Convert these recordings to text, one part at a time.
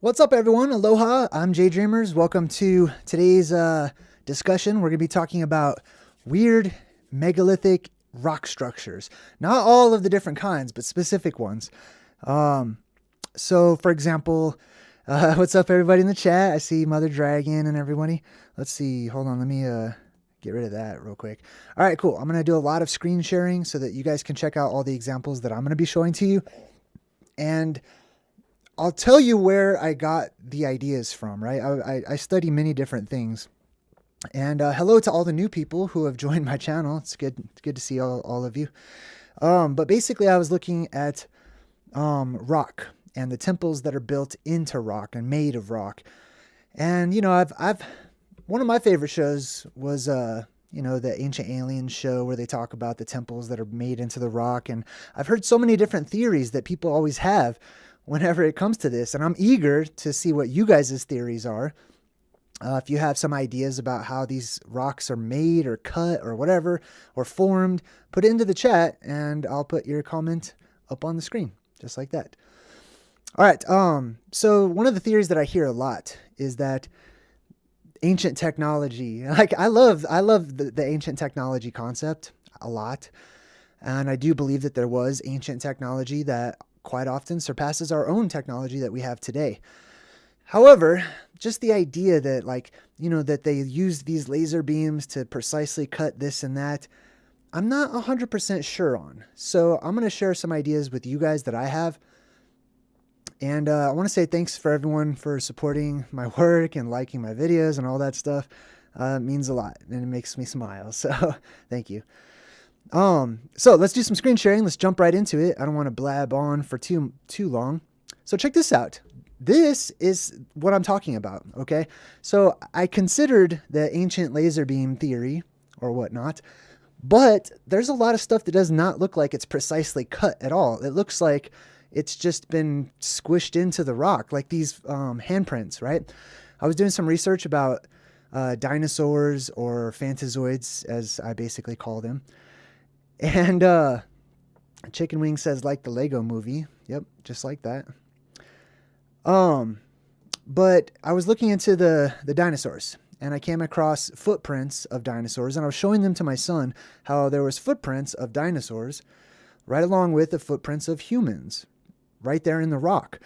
What's up, everyone? Aloha. I'm JayDreamerZ. Welcome to today's discussion. We're going to be talking about weird megalithic rock structures. Not all of the different kinds, but specific ones. So, for example, what's up, everybody in the chat? I see Mother Dragon and everybody. Let's see. Hold on. Let me get rid of that real quick. All right, cool. I'm going to do a lot of screen sharing so that you guys can check out all the examples that I'm going to be showing to you. And I'll tell you where I got the ideas from, right? I study many different things. And hello to all the new people who have joined my channel. It's good to see all of you. But basically, I was looking at rock and the temples that are built into rock and made of rock. And, you know, I've one of my favorite shows was, you know, the Ancient Aliens show where they talk about the temples that are made into the rock. And I've heard so many different theories that people always have whenever it comes to this. And I'm eager to see what you guys' theories are. If you have some ideas about how these rocks are made or cut or whatever, or formed, put it into the chat and I'll put your comment up on the screen, just like that. All right. So one of the theories that I hear a lot is that ancient technology, like I love the ancient technology concept a lot. And I do believe that there was ancient technology that quite often surpasses our own technology that we have today. However, just the idea that, like, you know, that they use these laser beams to precisely cut this and that, I'm not 100% sure on. So I'm going to share some ideas with you guys that I have. And I want to say thanks for everyone for supporting my work and liking my videos and all that stuff. It means a lot and it makes me smile. So thank you. So let's do some screen sharing. Let's jump right into it. I don't want to blab on for too long. So check this out. This is what I'm talking about. Okay. So I considered the ancient laser beam theory or whatnot, but there's a lot of stuff that does not look like it's precisely cut at all. It looks like it's just been squished into the rock, like these handprints, right? I was doing some research about dinosaurs, or Fantazoids, as I basically call them. And Chicken Wing says, like the Lego movie. Yep, just like that. But I was looking into the dinosaurs, and I came across footprints of dinosaurs, and I was showing them to my son how there was footprints of dinosaurs right along with the footprints of humans right there in the rock.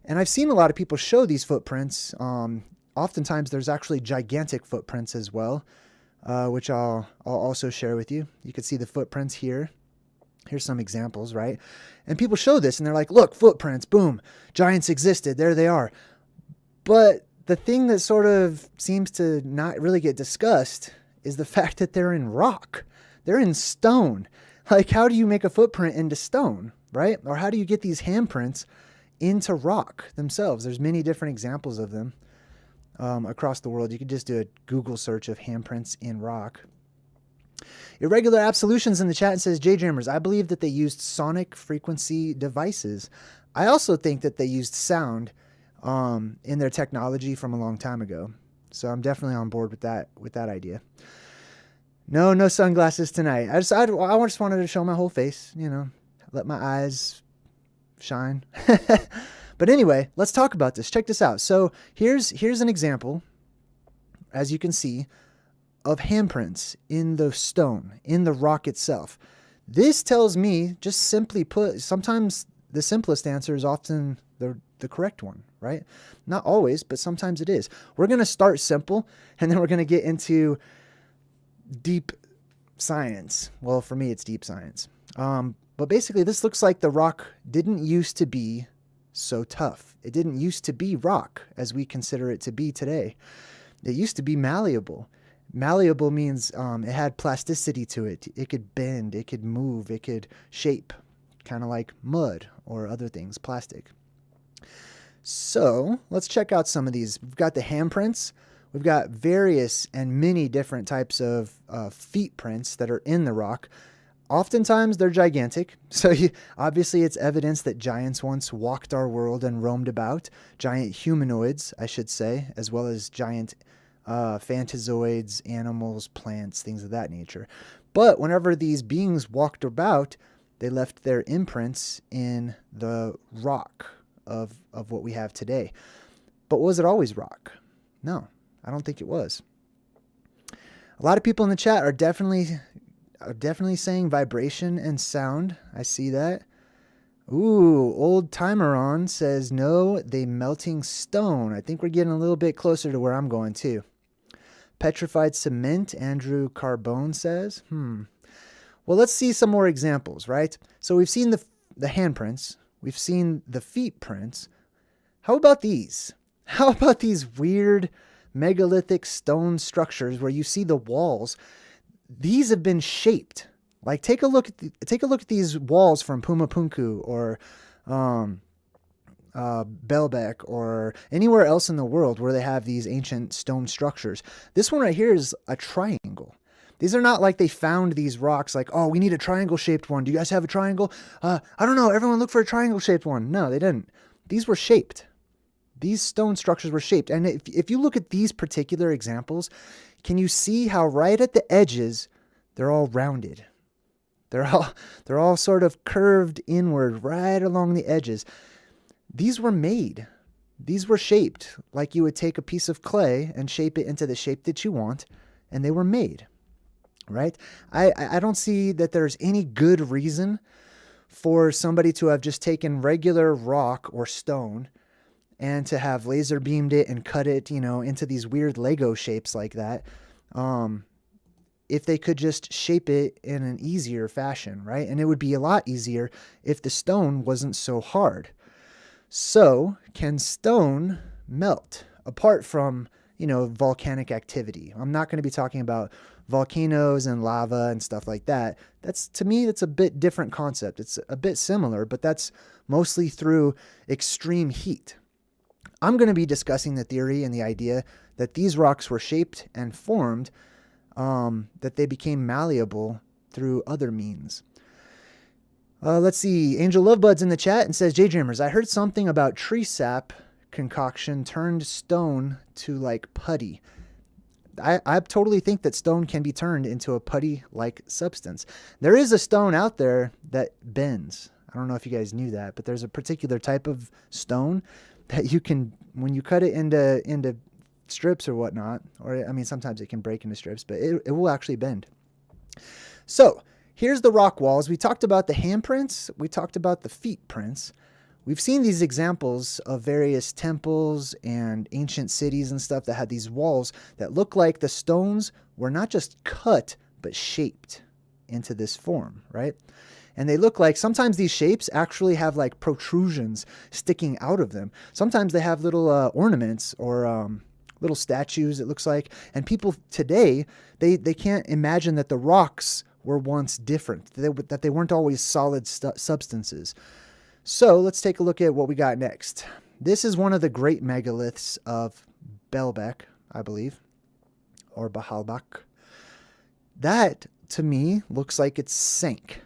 And I've seen a lot of people show these footprints. Oftentimes there's actually gigantic footprints as well, which I'll also share with you. You can see the footprints here. Here's some examples, right? And people show this and they're like, look, footprints, boom, giants existed, there they are. But the thing that sort of seems to not really get discussed is the fact that they're in rock. They're in stone. Like, how do you make a footprint into stone, right? Or how do you get these handprints into rock themselves? There's many different examples of them across the world. You could just do a Google search of handprints in rock. Irregular Absolutions in the chat says, JayDreamerZ, I believe that they used sonic frequency devices. I also think that they used sound in their technology from a long time ago. So I'm definitely on board with that idea. No sunglasses tonight. I just wanted to show my whole face, you know, let my eyes shine. But anyway, let's talk about this. Check this out. So here's an example, as you can see, of handprints in the stone, in the rock itself. This tells me, just simply put, sometimes the simplest answer is often the correct one, right? Not always, but sometimes it is. We're going to start simple, and then we're going to get into deep science. Well, for me, it's deep science. But basically, this looks like the rock didn't used to be so tough. It didn't used to be rock as we consider it to be today. It used to be malleable. Malleable means it had plasticity to it. It could bend, it could move, it could shape, kind of like mud or other things, plastic. So let's check out some of these. We've got the handprints. We've got various and many different types of feet prints that are in the rock. Oftentimes they're gigantic. So obviously it's evidence that giants once walked our world and roamed about. Giant humanoids, I should say, as well as giant Fantazoids, animals, plants, things of that nature. But whenever these beings walked about, they left their imprints in the rock of what we have today. But was it always rock? No, I don't think it was. A lot of people in the chat are definitely saying vibration and sound. I see that. Ooh, Old Timeron says, no, they melting stone. I think we're getting a little bit closer to where I'm going too. Petrified cement, Andrew Carbone says. Well, let's see some more examples, right? So we've seen the handprints. We've seen the feet prints. How about these? How about these weird megalithic stone structures where you see the walls? These have been shaped. Like take a look at these walls from Pumapunku or Baalbek or anywhere else in the world where they have these ancient stone structures. This one right here is a triangle. These are not like they found these rocks like, oh, we need a triangle shaped one. Do you guys have a triangle? I don't know. Everyone look for a triangle shaped one. No, they didn't. These were shaped. These stone structures were shaped. And if you look at these particular examples, can you see how right at the edges, they're all rounded? They're all sort of curved inward right along the edges. These were made. These were shaped like you would take a piece of clay and shape it into the shape that you want, and they were made, right? I don't see that there's any good reason for somebody to have just taken regular rock or stone and to have laser beamed it and cut it, into these weird Lego shapes like that. If they could just shape it in an easier fashion, right? And it would be a lot easier if the stone wasn't so hard. So, can stone melt apart from, volcanic activity? I'm not going to be talking about volcanoes and lava and stuff like that. To me, that's a bit different concept. It's a bit similar, but that's mostly through extreme heat. I'm going to be discussing the theory and the idea that these rocks were shaped and formed, that they became malleable through other means. Let's see. Angel Lovebud's in the chat and says, JayDreamerZ, I heard something about tree sap concoction turned stone to like putty. I totally think that stone can be turned into a putty-like substance. There is a stone out there that bends. I don't know if you guys knew that, but there's a particular type of stone that you can, when you cut it into strips or whatnot, or sometimes it can break into strips, but it will actually bend. So here's the rock walls. We talked about the handprints. We talked about the feet prints. We've seen these examples of various temples and ancient cities and stuff that had these walls that look like the stones were not just cut, but shaped into this form, right? And they look like, sometimes these shapes actually have like protrusions sticking out of them. Sometimes they have little ornaments or little statues, it looks like. And people today, they can't imagine that the rocks were once different, that they weren't always solid substances. So let's take a look at what we got next. This is one of the great megaliths of Baalbek, I believe, or Baalbek. That, to me, looks like it's sank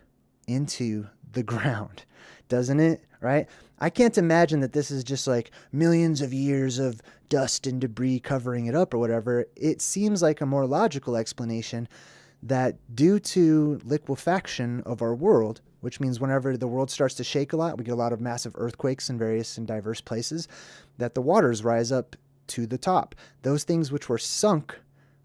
into the ground, doesn't it? Right? I can't imagine that this is just like millions of years of dust and debris covering it up or whatever. It seems like a more logical explanation that due to liquefaction of our world, which means whenever the world starts to shake a lot, we get a lot of massive earthquakes in various and diverse places, that the waters rise up to the top. Those things which were sunk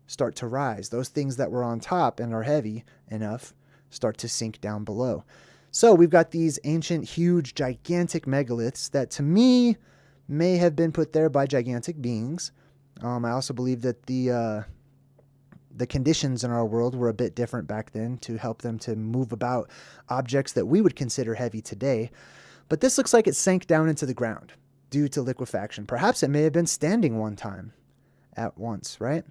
start to rise. Those things that were on top and are heavy enough start to sink down below. So we've got these ancient, huge, gigantic megaliths that to me may have been put there by gigantic beings. I also believe that the conditions in our world were a bit different back then to help them to move about objects that we would consider heavy today. But this looks like it sank down into the ground due to liquefaction. Perhaps it may have been standing one time at once, right?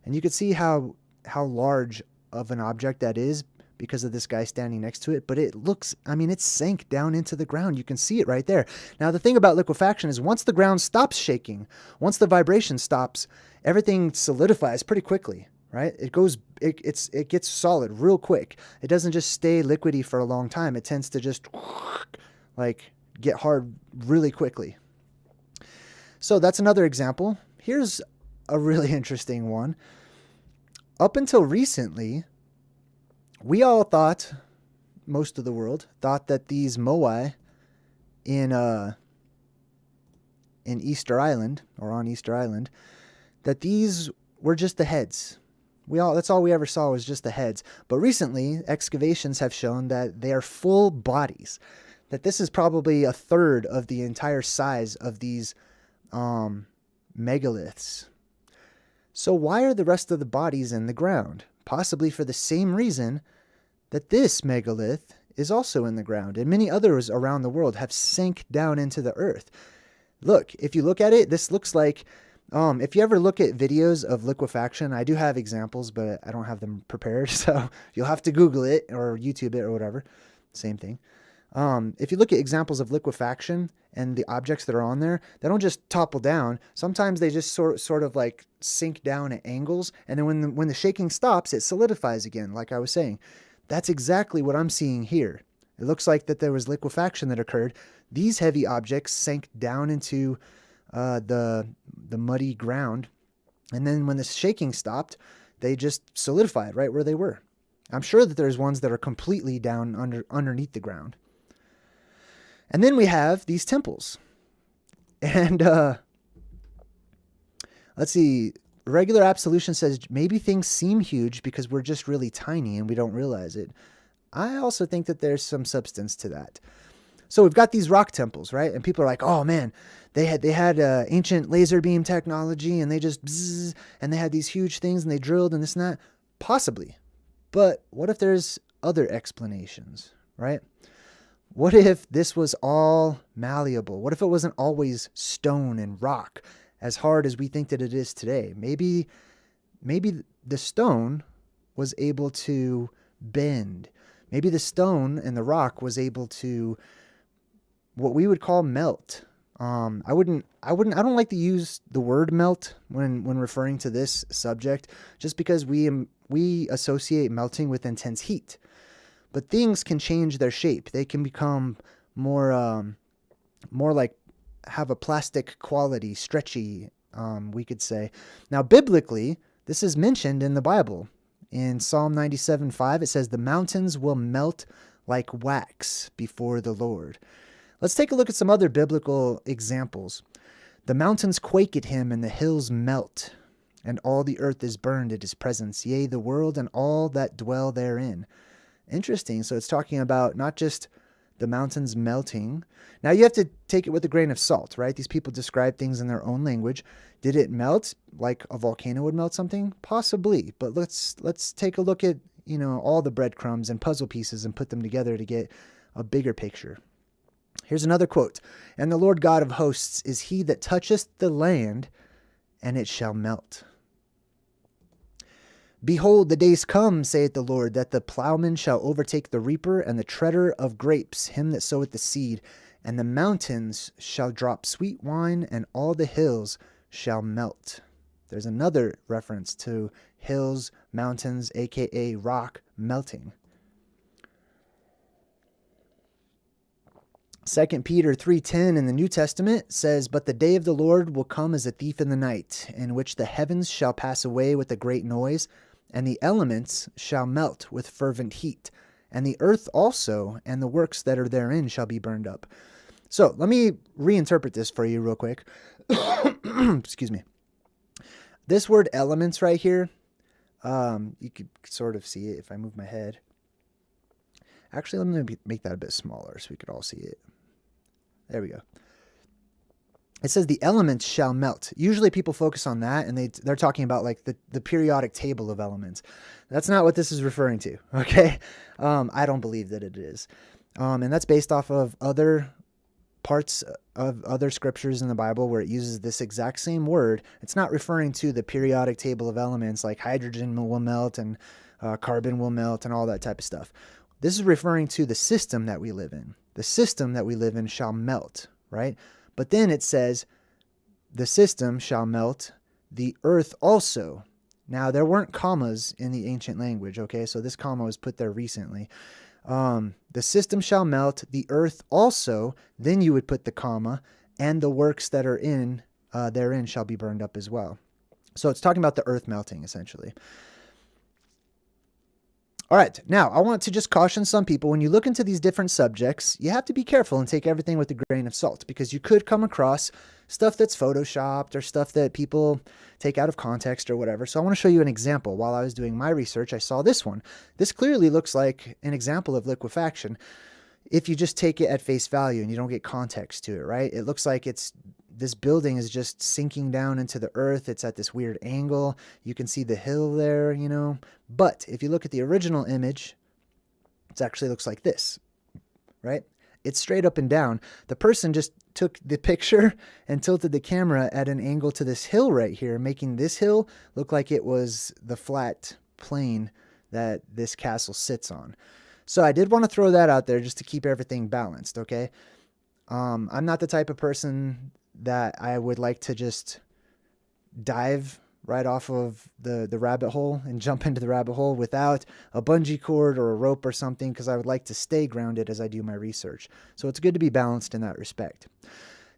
And you could see how large of an object that is because of this guy standing next to it. But it looks, it sank down into the ground. You can see it right there. Now, the thing about liquefaction is once the ground stops shaking, once the vibration stops, everything solidifies pretty quickly. Right? It gets solid real quick. It doesn't just stay liquidy for a long time. It tends to just like get hard really quickly. So that's another example. Here's a really interesting one. Up until recently, we all thought, most of the world thought that these moai in in Easter Island, or on Easter Island, that these were just the heads. That's all we ever saw was just the heads. But recently, excavations have shown that they are full bodies. That this is probably a third of the entire size of these megaliths. So why are the rest of the bodies in the ground? Possibly for the same reason that this megalith is also in the ground, and many others around the world have sank down into the earth. Look, if you look at it, this looks like, if you ever look at videos of liquefaction, I do have examples, but I don't have them prepared, so you'll have to Google it or YouTube it or whatever. Same thing. If you look at examples of liquefaction and the objects that are on there, they don't just topple down. Sometimes they just sort of like sink down at angles, and then when the shaking stops, it solidifies again, like I was saying. That's exactly what I'm seeing here. It looks like that there was liquefaction that occurred. These heavy objects sank down into the muddy ground, and then when the shaking stopped, they just solidified right where they were. I'm sure that there's ones that are completely down underneath the ground. And then we have these temples. And let's see. Regular absolution says maybe things seem huge because we're just really tiny and we don't realize it. I also think that there's some substance to that. So we've got these rock temples, right? And people are like, oh man, they had ancient laser beam technology and they just bzzz, and they had these huge things and they drilled and this and that. Possibly. But what if there's other explanations, right? What if this was all malleable? What if it wasn't always stone and rock, as hard as we think that it is today? Maybe the stone was able to bend. Maybe the stone and the rock was able to, what we would call, melt. I don't like to use the word melt when referring to this subject, just because we associate melting with intense heat. But things can change their shape. They can become more like have a plastic quality, stretchy, we could say. Now, biblically, this is mentioned in the Bible. In Psalm 97:5, it says, "The mountains will melt like wax before the Lord." Let's take a look at some other biblical examples. "The mountains quake at him, and the hills melt, and all the earth is burned at his presence, yea, the world and all that dwell therein." Interesting. So it's talking about not just the mountains melting. Now you have to take it with a grain of salt, right? These people describe things in their own language. Did it melt like a volcano would melt something? Possibly. But let's take a look at, all the breadcrumbs and puzzle pieces and put them together to get a bigger picture. Here's another quote. "And the Lord God of hosts is he that toucheth the land, and it shall melt. Behold, the days come, saith the Lord, that the plowman shall overtake the reaper, and the treader of grapes him that soweth the seed. And the mountains shall drop sweet wine, and all the hills shall melt." There's another reference to hills, mountains, aka rock, melting. 2 Peter 3:10 in the New Testament says, "But the day of the Lord will come as a thief in the night, in which the heavens shall pass away with a great noise, and the elements shall melt with fervent heat, and the earth also, and the works that are therein shall be burned up." So let me reinterpret this for you real quick. Excuse me. This word elements right here, you could sort of see it if I move my head. Actually, let me make that a bit smaller so we could all see it. There we go. It says the elements shall melt. Usually people focus on that, and they're talking about like the periodic table of elements. That's not what this is referring to, okay? I don't believe that it is. And that's based off of other parts of other scriptures in the Bible where it uses this exact same word. It's not referring to the periodic table of elements like hydrogen will melt and carbon will melt and all that type of stuff. This is referring to the system that we live in. The system that we live in shall melt, right? But then it says, the system shall melt, the earth also. Now, there weren't commas in the ancient language, okay? So this comma was put there recently. The system shall melt, the earth also. Then you would put the comma, and the works that are in therein shall be burned up as well. So it's talking about the earth melting, essentially. All right, now I want to just caution some people. When you look into these different subjects, you have to be careful and take everything with a grain of salt, because you could come across stuff that's photoshopped or stuff that people take out of context or whatever. So I want to show you an example. While I was doing my research, I saw this one. This clearly looks like an example of liquefaction if you just take it at face value and you don't get context to it, right? It looks like this building is just sinking down into the earth. It's at this weird angle. You can see the hill there, you know. But if you look at the original image, it actually looks like this, right? It's straight up and down. The person just took the picture and tilted the camera at an angle to this hill right here, making this hill look like it was the flat plane that this castle sits on. So I did want to throw that out there just to keep everything balanced, okay? I'm not the type of person that I would like to just dive right off of the rabbit hole and jump into the rabbit hole without a bungee cord or a rope or something, because I would like to stay grounded as I do my research. So it's good to be balanced in that respect.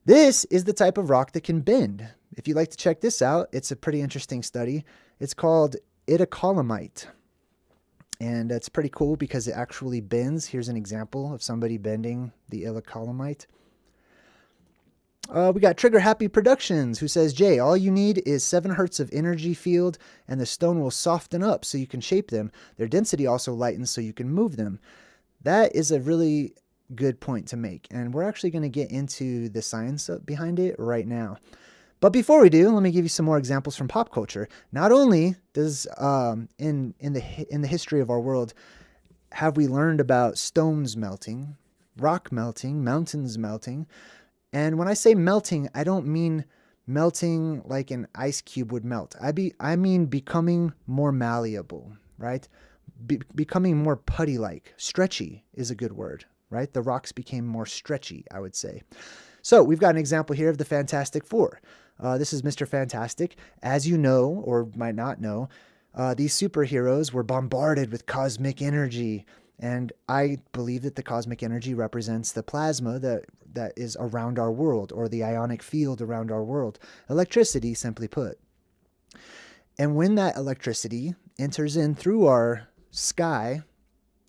This is the type of rock that can bend. If you'd like to check this out, it's a pretty interesting study. It's called itacolumite. And it's pretty cool because it actually bends. Here's an example of somebody bending the itacolumite. We got Trigger Happy Productions, who says, Jay, all you need is 7 hertz of energy field and the stone will soften up so you can shape them. Their density also lightens so you can move them. That is a really good point to make. And we're actually going to get into the science behind it right now. But before we do, let me give you some more examples from pop culture. Not only does, in the history of our world, have we learned about stones melting, rock melting, mountains melting. And when I say melting, I don't mean melting like an ice cube would melt. I mean becoming more malleable, right? Becoming more putty-like. Stretchy is a good word, right? The rocks became more stretchy, I would say. So we've got an example here of the Fantastic Four. This is Mr. Fantastic. As you know, or might not know, these superheroes were bombarded with cosmic energy. And I believe that the cosmic energy represents the plasma that is around our world, or the ionic field around our world. Electricity, simply put. And when that electricity enters in through our sky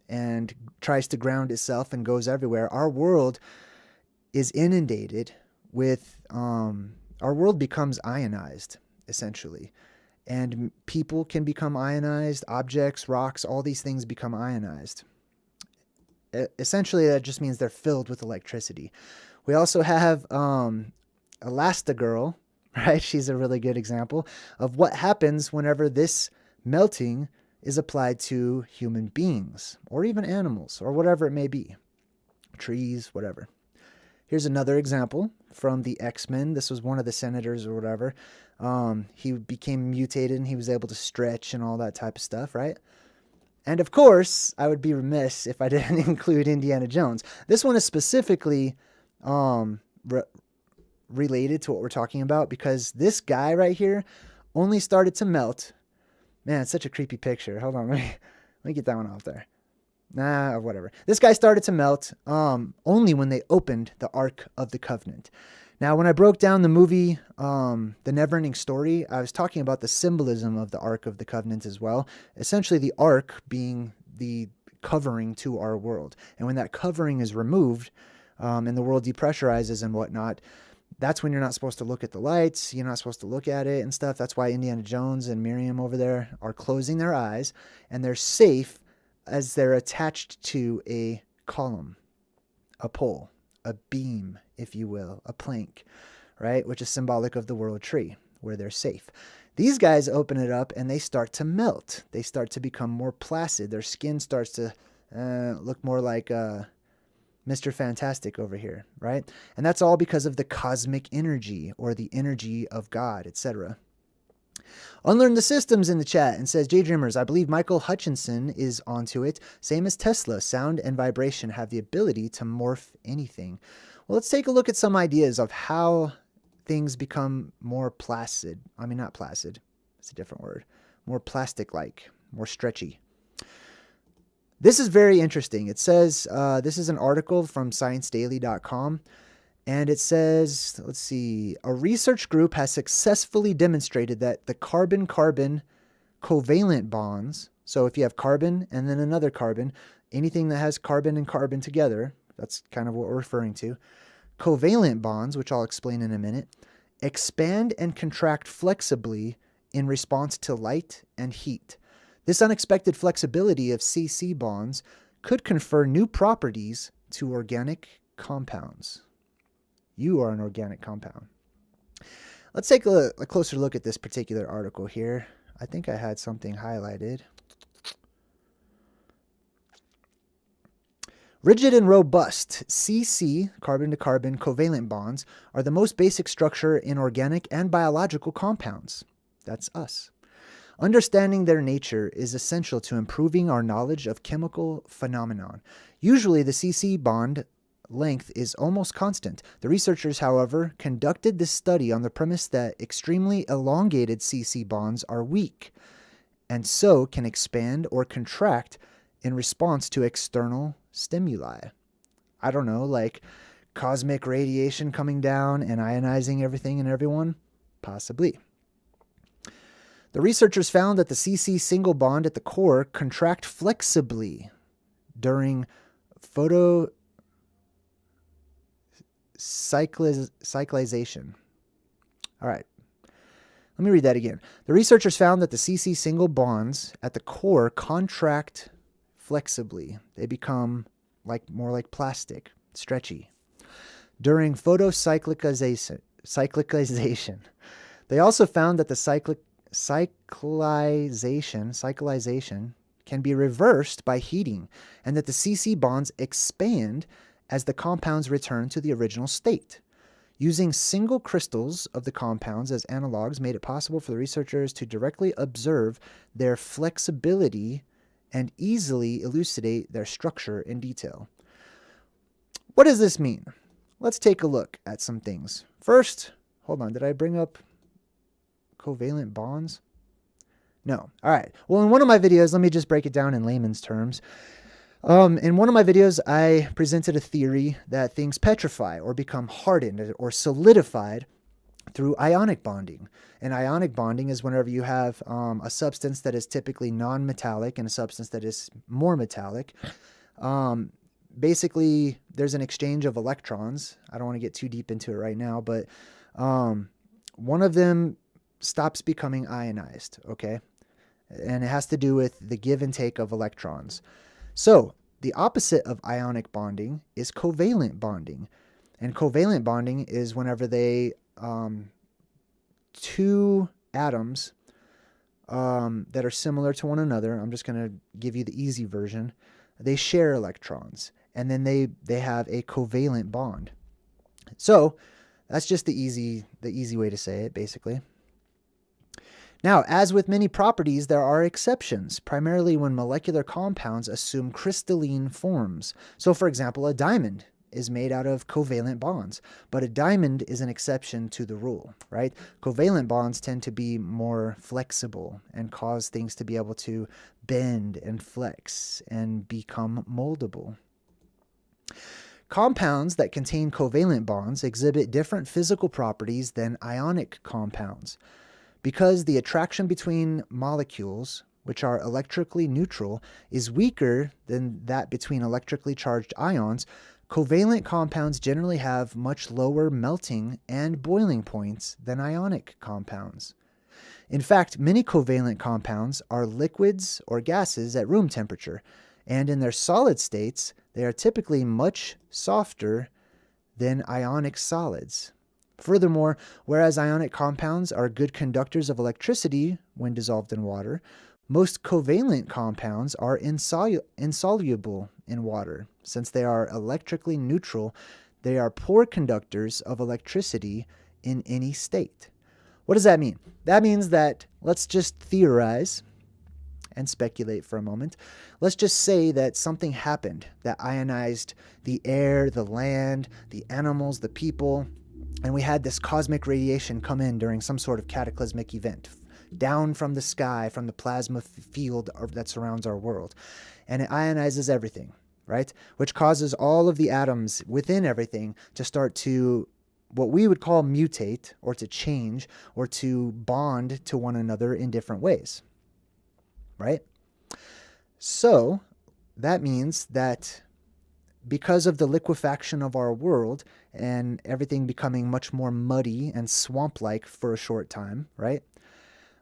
and tries to ground itself and goes everywhere, our world is inundated with, our world becomes ionized, essentially. And people can become ionized, objects, rocks, all these things become ionized. Essentially, that just means they're filled with electricity. We also have Elastigirl, right? She's a really good example of what happens whenever this melting is applied to human beings, or even animals, or whatever it may be. Trees, whatever. Here's another example from the X-Men. This was one of the senators or whatever. He became mutated and he was able to stretch and all that type of stuff, right? And of course, I would be remiss if I didn't include Indiana Jones. This one is specifically related to what we're talking about, because this guy right here only started to melt. Man, it's such a creepy picture. Hold on, let me get that one off there. Nah, whatever. This guy started to melt only when they opened the Ark of the Covenant. Now, when I broke down the movie, The Neverending Story, I was talking about the symbolism of the Ark of the Covenant as well. Essentially, the Ark being the covering to our world. And when that covering is removed and the world depressurizes and whatnot, that's when you're not supposed to look at the lights. You're not supposed to look at it and stuff. That's why Indiana Jones and Miriam over there are closing their eyes, and they're safe as they're attached to a column, a pole, a beam, if you will, a plank, right? Which is symbolic of the world tree, where they're safe. These guys open it up and they start to melt. They start to become more placid. Their skin starts to look more like Mr. Fantastic over here, right? And that's all because of the cosmic energy, or the energy of God, etc. Unlearn the Systems in the chat and says, JayDreamerZ, I believe Michael Hutchinson is onto it. Same as Tesla, sound and vibration have the ability to morph anything. Well, let's take a look at some ideas of how things become more placid. I mean, not placid. It's a different word. More plastic-like, more stretchy. This is very interesting. It says, this is an article from ScienceDaily.com. And it says, let's see, a research group has successfully demonstrated that the carbon-carbon covalent bonds, so if you have carbon and then another carbon, anything that has carbon and carbon together, that's kind of what we're referring to, covalent bonds, which I'll explain in a minute, expand and contract flexibly in response to light and heat. This unexpected flexibility of CC bonds could confer new properties to organic compounds. You are an organic compound. Let's take a closer look at this particular article here. I think I had something highlighted. Rigid and robust CC, carbon-to-carbon covalent bonds, are the most basic structure in organic and biological compounds. That's us. Understanding their nature is essential to improving our knowledge of chemical phenomenon. Usually, the CC bond length is almost constant. The researchers, however, conducted this study on the premise that extremely elongated CC bonds are weak and so can expand or contract in response to external stimuli. I don't know, like cosmic radiation coming down and ionizing everything and everyone? Possibly. The researchers found that the CC single bond at the core contract flexibly during cyclization. All right. Let me read that again. The researchers found that the CC single bonds at the core contract flexibly. They become more like plastic, stretchy. During photocyclicization. They also found that the cyclization can be reversed by heating, and that the CC bonds expand as the compounds return to the original state. Using single crystals of the compounds as analogs made it possible for the researchers to directly observe their flexibility and easily elucidate their structure in detail. What does this mean? Let's take a look at some things. First, hold on, did I bring up covalent bonds? No. All right. Well, in one of my videos, let me just break it down in layman's terms. In one of my videos, I presented a theory that things petrify or become hardened or solidified through ionic bonding. And ionic bonding is whenever you have a substance that is typically non-metallic and a substance that is more metallic. Basically, there's an exchange of electrons. I don't want to get too deep into it right now, but one of them stops becoming ionized, okay? And it has to do with the give and take of electrons. So the opposite of ionic bonding is covalent bonding. And covalent bonding is whenever two atoms that are similar to one another, I'm just going to give you the easy version, they share electrons, and then they have a covalent bond. So that's just the easy way to say it, basically. Now, as with many properties, there are exceptions, primarily when molecular compounds assume crystalline forms. So, for example, a diamond is made out of covalent bonds, but a diamond is an exception to the rule, right? Covalent bonds tend to be more flexible and cause things to be able to bend and flex and become moldable. Compounds that contain covalent bonds exhibit different physical properties than ionic compounds. Because the attraction between molecules, which are electrically neutral, is weaker than that between electrically charged ions, covalent compounds generally have much lower melting and boiling points than ionic compounds. In fact, many covalent compounds are liquids or gases at room temperature, and in their solid states, they are typically much softer than ionic solids. Furthermore, whereas ionic compounds are good conductors of electricity when dissolved in water, most covalent compounds are insoluble in water. Since they are electrically neutral, they are poor conductors of electricity in any state. What does that mean? That means that, let's just theorize and speculate for a moment. Let's just say that something happened that ionized the air, the land, the animals, the people, and we had this cosmic radiation come in during some sort of cataclysmic event, down from the sky, from the plasma field that surrounds our world. And it ionizes everything, right? Which causes all of the atoms within everything to start to, what we would call mutate, or to change, or to bond to one another in different ways, right? So that means that because of the liquefaction of our world and everything becoming much more muddy and swamp-like for a short time, right?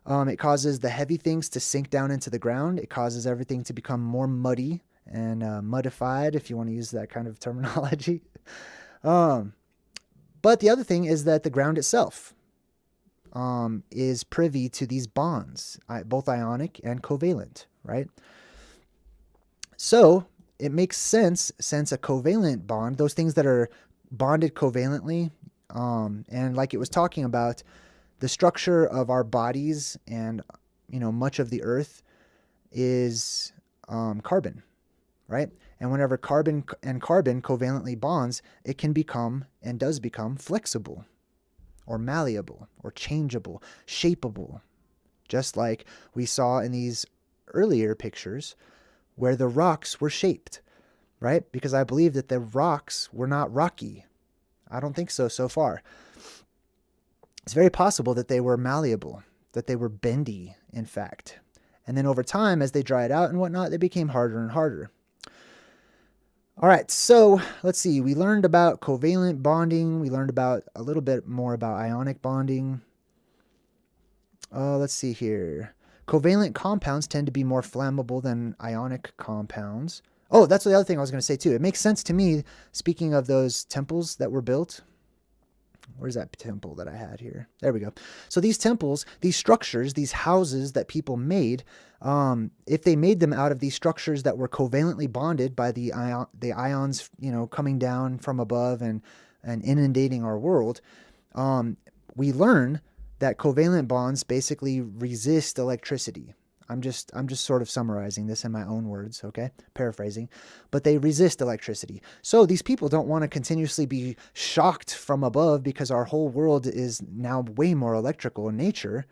It causes the heavy things to sink down into the ground. It causes everything to become more muddy and muddified, if you want to use that kind of terminology. But the other thing is that the ground itself is privy to these bonds, both ionic and covalent, right? So it makes sense, since a covalent bond, those things that are bonded covalently, and like it was talking about, the structure of our bodies and, much of the earth is carbon, right? And whenever carbon and carbon covalently bonds, it can become and does become flexible or malleable or changeable, shapeable, just like we saw in these earlier pictures where the rocks were shaped, right? Because I believe that the rocks were not rocky. I don't think so far. It's very possible that they were malleable, that they were bendy, in fact. And then over time, as they dried out and whatnot, they became harder and harder. All right, so let's see. We learned about covalent bonding. We learned about a little bit more about ionic bonding. Let's see here. Covalent compounds tend to be more flammable than ionic compounds. Oh, that's the other thing I was going to say too. It makes sense to me, speaking of those temples that were built. Where's that temple that I had here? There we go. So these temples, these structures, these houses that people made, if they made them out of these structures that were covalently bonded by the ions, coming down from above and inundating our world, we learn that covalent bonds basically resist electricity. I'm just sort of summarizing this in my own words, okay? Paraphrasing. But they resist electricity. So these people don't want to continuously be shocked from above because our whole world is now way more electrical in nature,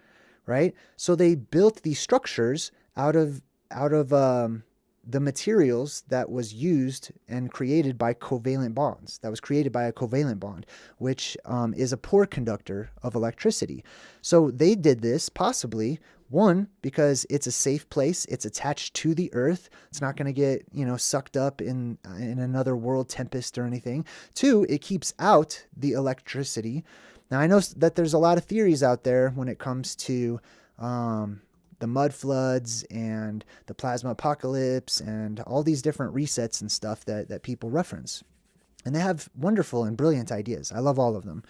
right? So they built these structures out of the materials that was used and created by covalent bonds. That was created by a covalent bond, which is a poor conductor of electricity. So they did this possibly, one, because it's a safe place. It's attached to the earth. It's not going to get, sucked up in another world tempest or anything. Two, it keeps out the electricity. Now, I know that there's a lot of theories out there when it comes to the mud floods and the plasma apocalypse and all these different resets and stuff that people reference. And they have wonderful and brilliant ideas. I love all of them.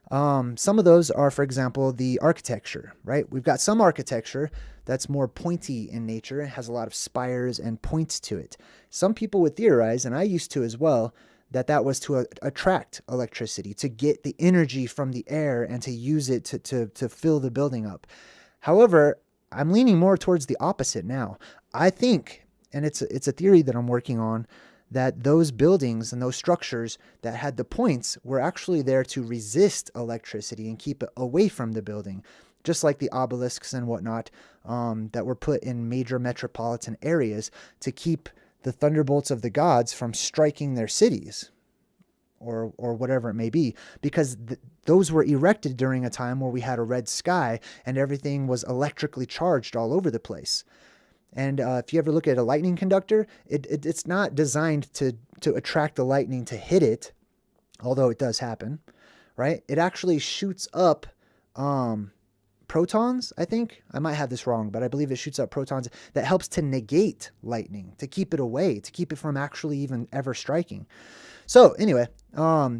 Some of those are, for example, the architecture, right? We've got some architecture that's more pointy in nature. It has a lot of spires and points to it. Some people would theorize, and I used to as well, that was to attract electricity, to get the energy from the air and to use it to fill the building up. However, I'm leaning more towards the opposite now. I think, and it's a theory that I'm working on, that those buildings and those structures that had the points were actually there to resist electricity and keep it away from the building, just like the obelisks and whatnot that were put in major metropolitan areas to keep the thunderbolts of the gods from striking their cities or whatever it may be, because those were erected during a time where we had a red sky and everything was electrically charged all over the place. And if you ever look at a lightning conductor, it's not designed to attract the lightning to hit it, although it does happen, right? It actually shoots up protons, I think. I might have this wrong, but I believe it shoots up protons that helps to negate lightning, to keep it away, to keep it from actually even ever striking. So anyway,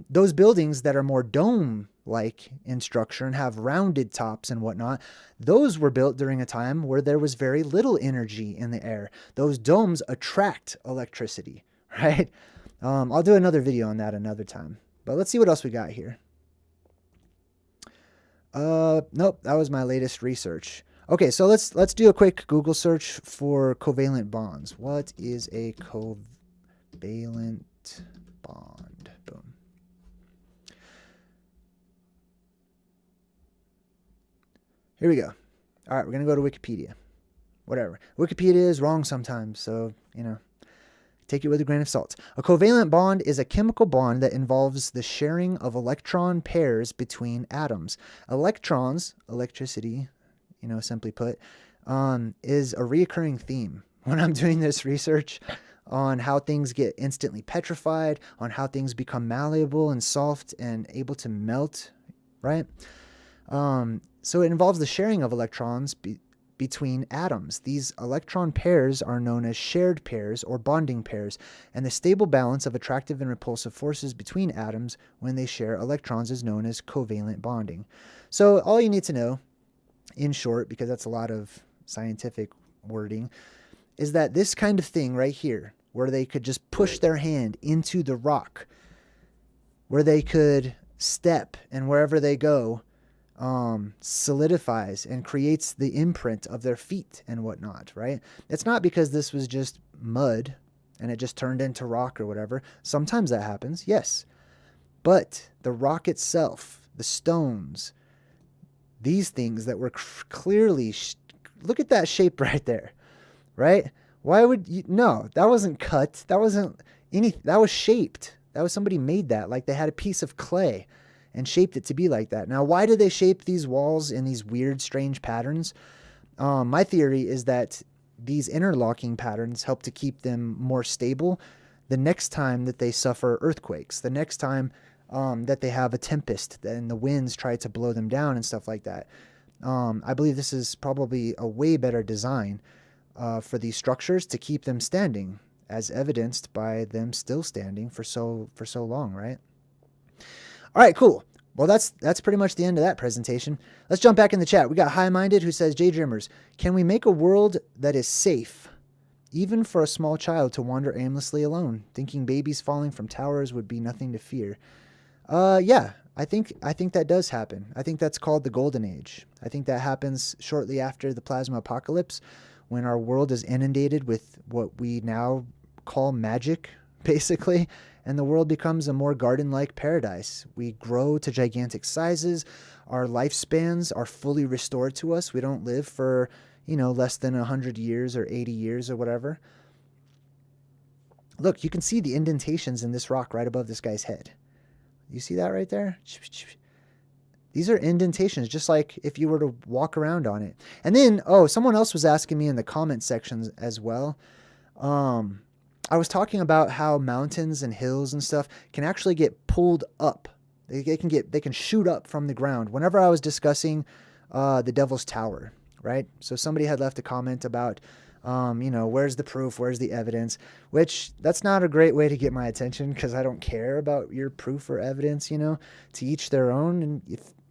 those buildings that are more dome-like in structure and have rounded tops and whatnot, those were built during a time where there was very little energy in the air. Those domes attract electricity, right? I'll do another video on that another time. But let's see what else we got here. Nope, that was my latest research. Okay, so let's do a quick Google search for covalent bonds. What is a covalent bond? Boom. Here we go. All right, we're going to go to Wikipedia. Whatever. Wikipedia is wrong sometimes, so, take it with a grain of salt. A covalent bond is a chemical bond that involves the sharing of electron pairs between atoms. Electrons, electricity, simply put, is a reoccurring theme when I'm doing this research. on how things get instantly petrified, on how things become malleable and soft and able to melt, right? So it involves the sharing of electrons between atoms. These electron pairs are known as shared pairs or bonding pairs, and the stable balance of attractive and repulsive forces between atoms when they share electrons is known as covalent bonding. So all you need to know, in short, because that's a lot of scientific wording, is that this kind of thing right here, where they could just push their hand into the rock, where they could step, and wherever they go, solidifies and creates the imprint of their feet and whatnot, right? It's not because this was just mud and it just turned into rock or whatever. Sometimes that happens, yes. But the rock itself, the stones, these things that were clearly, look at that shape right there, right? Why would you, no, that wasn't cut. That wasn't that was shaped. That was somebody made that, like they had a piece of clay and shaped it to be like that. Now, why do they shape these walls in these weird, strange patterns? My theory is that these interlocking patterns help to keep them more stable the next time that they suffer earthquakes, the next time that they have a tempest and the winds try to blow them down and stuff like that. I believe this is probably a way better design for these structures to keep them standing, as evidenced by them still standing for so long, right? All right, cool. Well, that's pretty much the end of that presentation. Let's jump back in the chat. We got High Minded who says, JayDreamerZ, can we make a world that is safe, even for a small child to wander aimlessly alone, thinking babies falling from towers would be nothing to fear? Yeah, I think that does happen. I think that's called the Golden Age. I think that happens shortly after the plasma apocalypse, when our world is inundated with what we now call magic, basically, and the world becomes a more garden-like paradise. We grow to gigantic sizes. Our lifespans are fully restored to us. We don't live for, less than 100 years or 80 years or whatever. Look, you can see the indentations in this rock right above this guy's head. You see that right there? These are indentations, just like if you were to walk around on it. And then, someone else was asking me in the comment sections as well. I was talking about how mountains and hills and stuff can actually get pulled up. They can shoot up from the ground. Whenever I was discussing the Devil's Tower, right? So somebody had left a comment about, where's the proof? Where's the evidence? Which that's not a great way to get my attention, because I don't care about your proof or evidence, to each their own. And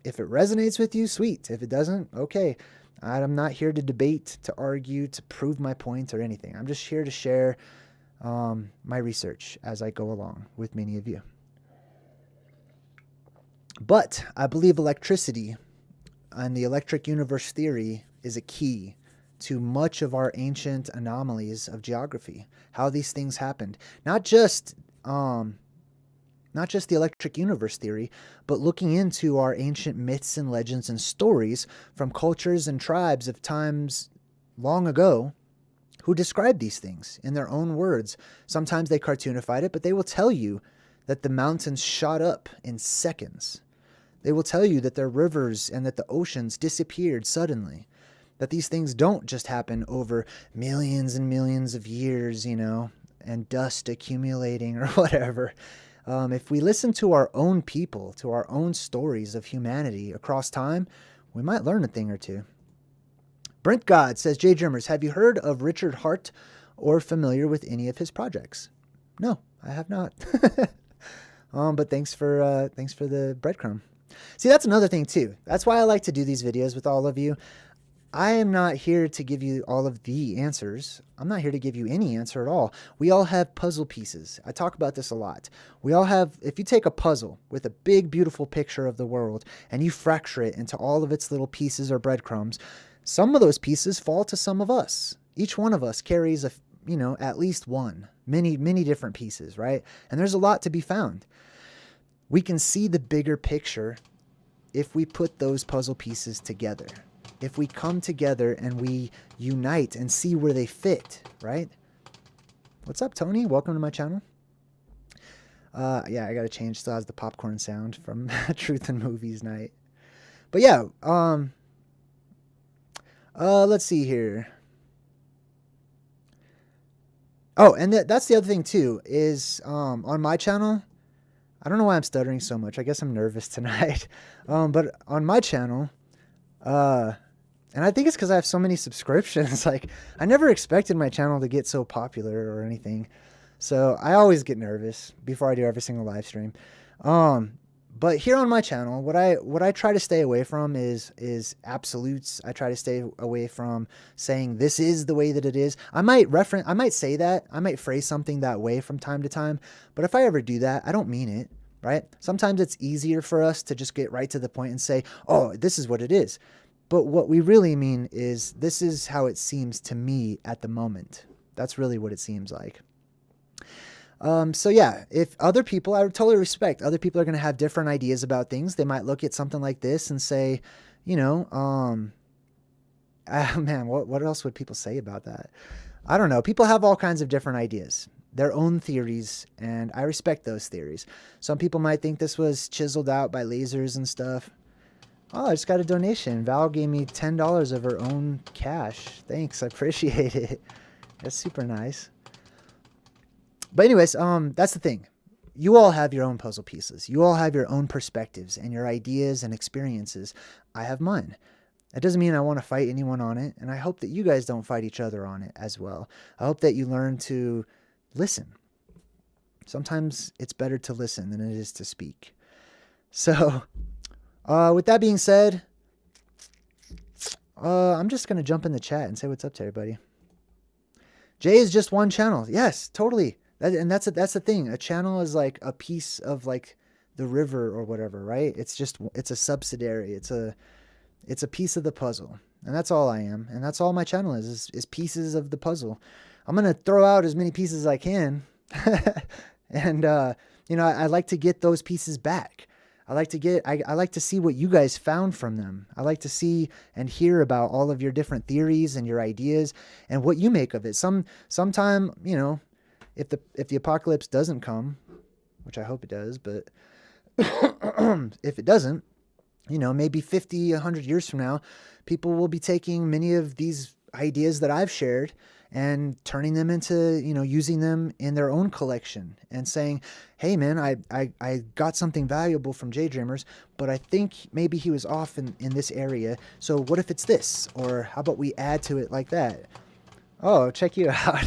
if it resonates with you, sweet. If it doesn't, okay. I'm not here to debate, to argue, to prove my point or anything. I'm just here to share my research as I go along with many of you. But I believe electricity and the electric universe theory is a key to much of our ancient anomalies of geography, how these things happened. Not just the electric universe theory, but looking into our ancient myths and legends and stories from cultures and tribes of times long ago who described these things in their own words. Sometimes they cartoonified it, but they will tell you that the mountains shot up in seconds. They will tell you that their rivers and that the oceans disappeared suddenly, that these things don't just happen over millions and millions of years, and dust accumulating or whatever. If we listen to our own people, to our own stories of humanity across time, we might learn a thing or two. Brent God says, JayDreamerZ, have you heard of Richard Hart or familiar with any of his projects? No, I have not. But thanks for the breadcrumb. See, that's another thing too. That's why I like to do these videos with all of you. I am not here to give you all of the answers. I'm not here to give you any answer at all. We all have puzzle pieces. I talk about this a lot. We all have, if you take a puzzle with a big, beautiful picture of the world and you fracture it into all of its little pieces or breadcrumbs, some of those pieces fall to some of us. Each one of us carries at least one, many different pieces, right? And there's a lot to be found. We can see the bigger picture if we put those puzzle pieces together. If we come together and we unite and see where they fit, right? What's up, Tony? Welcome to my channel. Yeah, I got to change. Still has the popcorn sound from Truth in Movies night. But yeah, let's see here. Oh, and that's the other thing too, is on my channel, I don't know why I'm stuttering so much. I guess I'm nervous tonight. But on my channel, and I think it's because I have so many subscriptions. Like, I never expected my channel to get so popular or anything. So I always get nervous before I do every single live stream. But here on my channel, what I try to stay away from is absolutes. I try to stay away from saying this is the way that it is. I might say that. I might phrase something that way from time to time. But if I ever do that, I don't mean it, right? Sometimes it's easier for us to just get right to the point and say, oh, this is what it is. But what we really mean is this is how it seems to me at the moment. That's really what it seems like. So yeah, if other people, I totally respect, other people are going to have different ideas about things. They might look at something like this and say, you know, man, what else would people say about that? I don't know. People have all kinds of different ideas, their own theories, and I respect those theories. Some people might think this was chiseled out by lasers and stuff. Oh, I just got a donation. Val gave me $10 of her own cash. Thanks. I appreciate it. That's super nice. But anyways, that's the thing. You all have your own puzzle pieces. You all have your own perspectives and your ideas and experiences. I have mine. That doesn't mean I want to fight anyone on it. And I hope that you guys don't fight each other on it as well. I hope that you learn to listen. Sometimes it's better to listen than it is to speak. So, with that being said, I'm just going to jump in the chat and say what's up to everybody. Jay is just one channel. Yes, totally. That's the thing. A channel is like a piece of like the river or whatever, right? It's a subsidiary. It's a piece of the puzzle. And that's all I am. And that's all my channel is pieces of the puzzle. I'm going to throw out as many pieces as I can. And, you know, I like to get those pieces back. I like to see what you guys found from them. I like to see and hear about all of your different theories and your ideas and what you make of it. Sometime, you know, if the apocalypse doesn't come, which I hope it does, but if it doesn't, you know, maybe 50, 100 years from now, people will be taking many of these ideas that I've shared and turning them into, you know, using them in their own collection and saying, hey man, I got something valuable from JayDreamerZ, but I think maybe he was off in this area. So what if it's this? Or how about we add to it like that? Oh, check you out.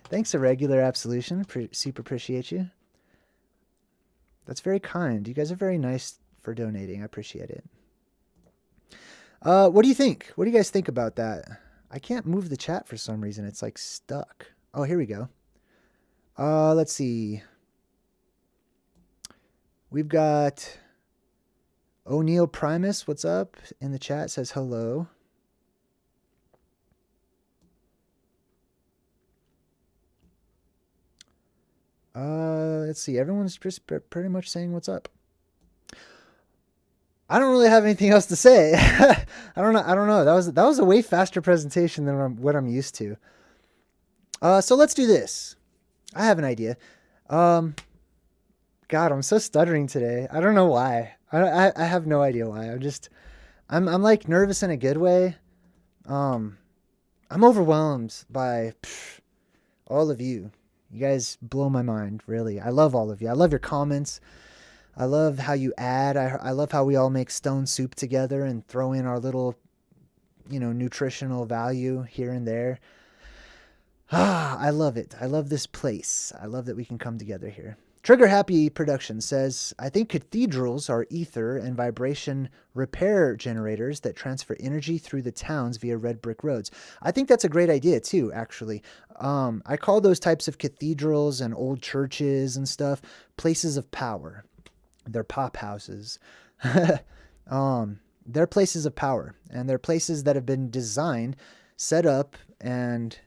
Thanks, Irregular Absolution. Super appreciate you. That's very kind. You guys are very nice for donating. I appreciate it. What do you think? What do you guys think about that? I can't move the chat for some reason. It's like stuck. Oh, here we go. Let's see. We've got O'Neill Primus. What's up? In the chat says hello. Let's see. Everyone's just pretty much saying what's up. I don't really have anything else to say. I don't know. That was a way faster presentation than what I'm used to. So let's do this. I have an idea. God, I'm so stuttering today. I don't know why. I have no idea why. I'm like nervous in a good way. I'm overwhelmed by all of you. You guys blow my mind, really. I love all of you. I love your comments. I love how you add. I love how we all make stone soup together and throw in our little, you know, nutritional value here and there. I love it. I love this place. I love that we can come together here. Trigger Happy Production says, I think cathedrals are ether and vibration repair generators that transfer energy through the towns via red brick roads. I think that's a great idea too, actually. I call those types of cathedrals and old churches and stuff places of power. They're pop houses. They're places of power, and they're places that have been designed, set up, and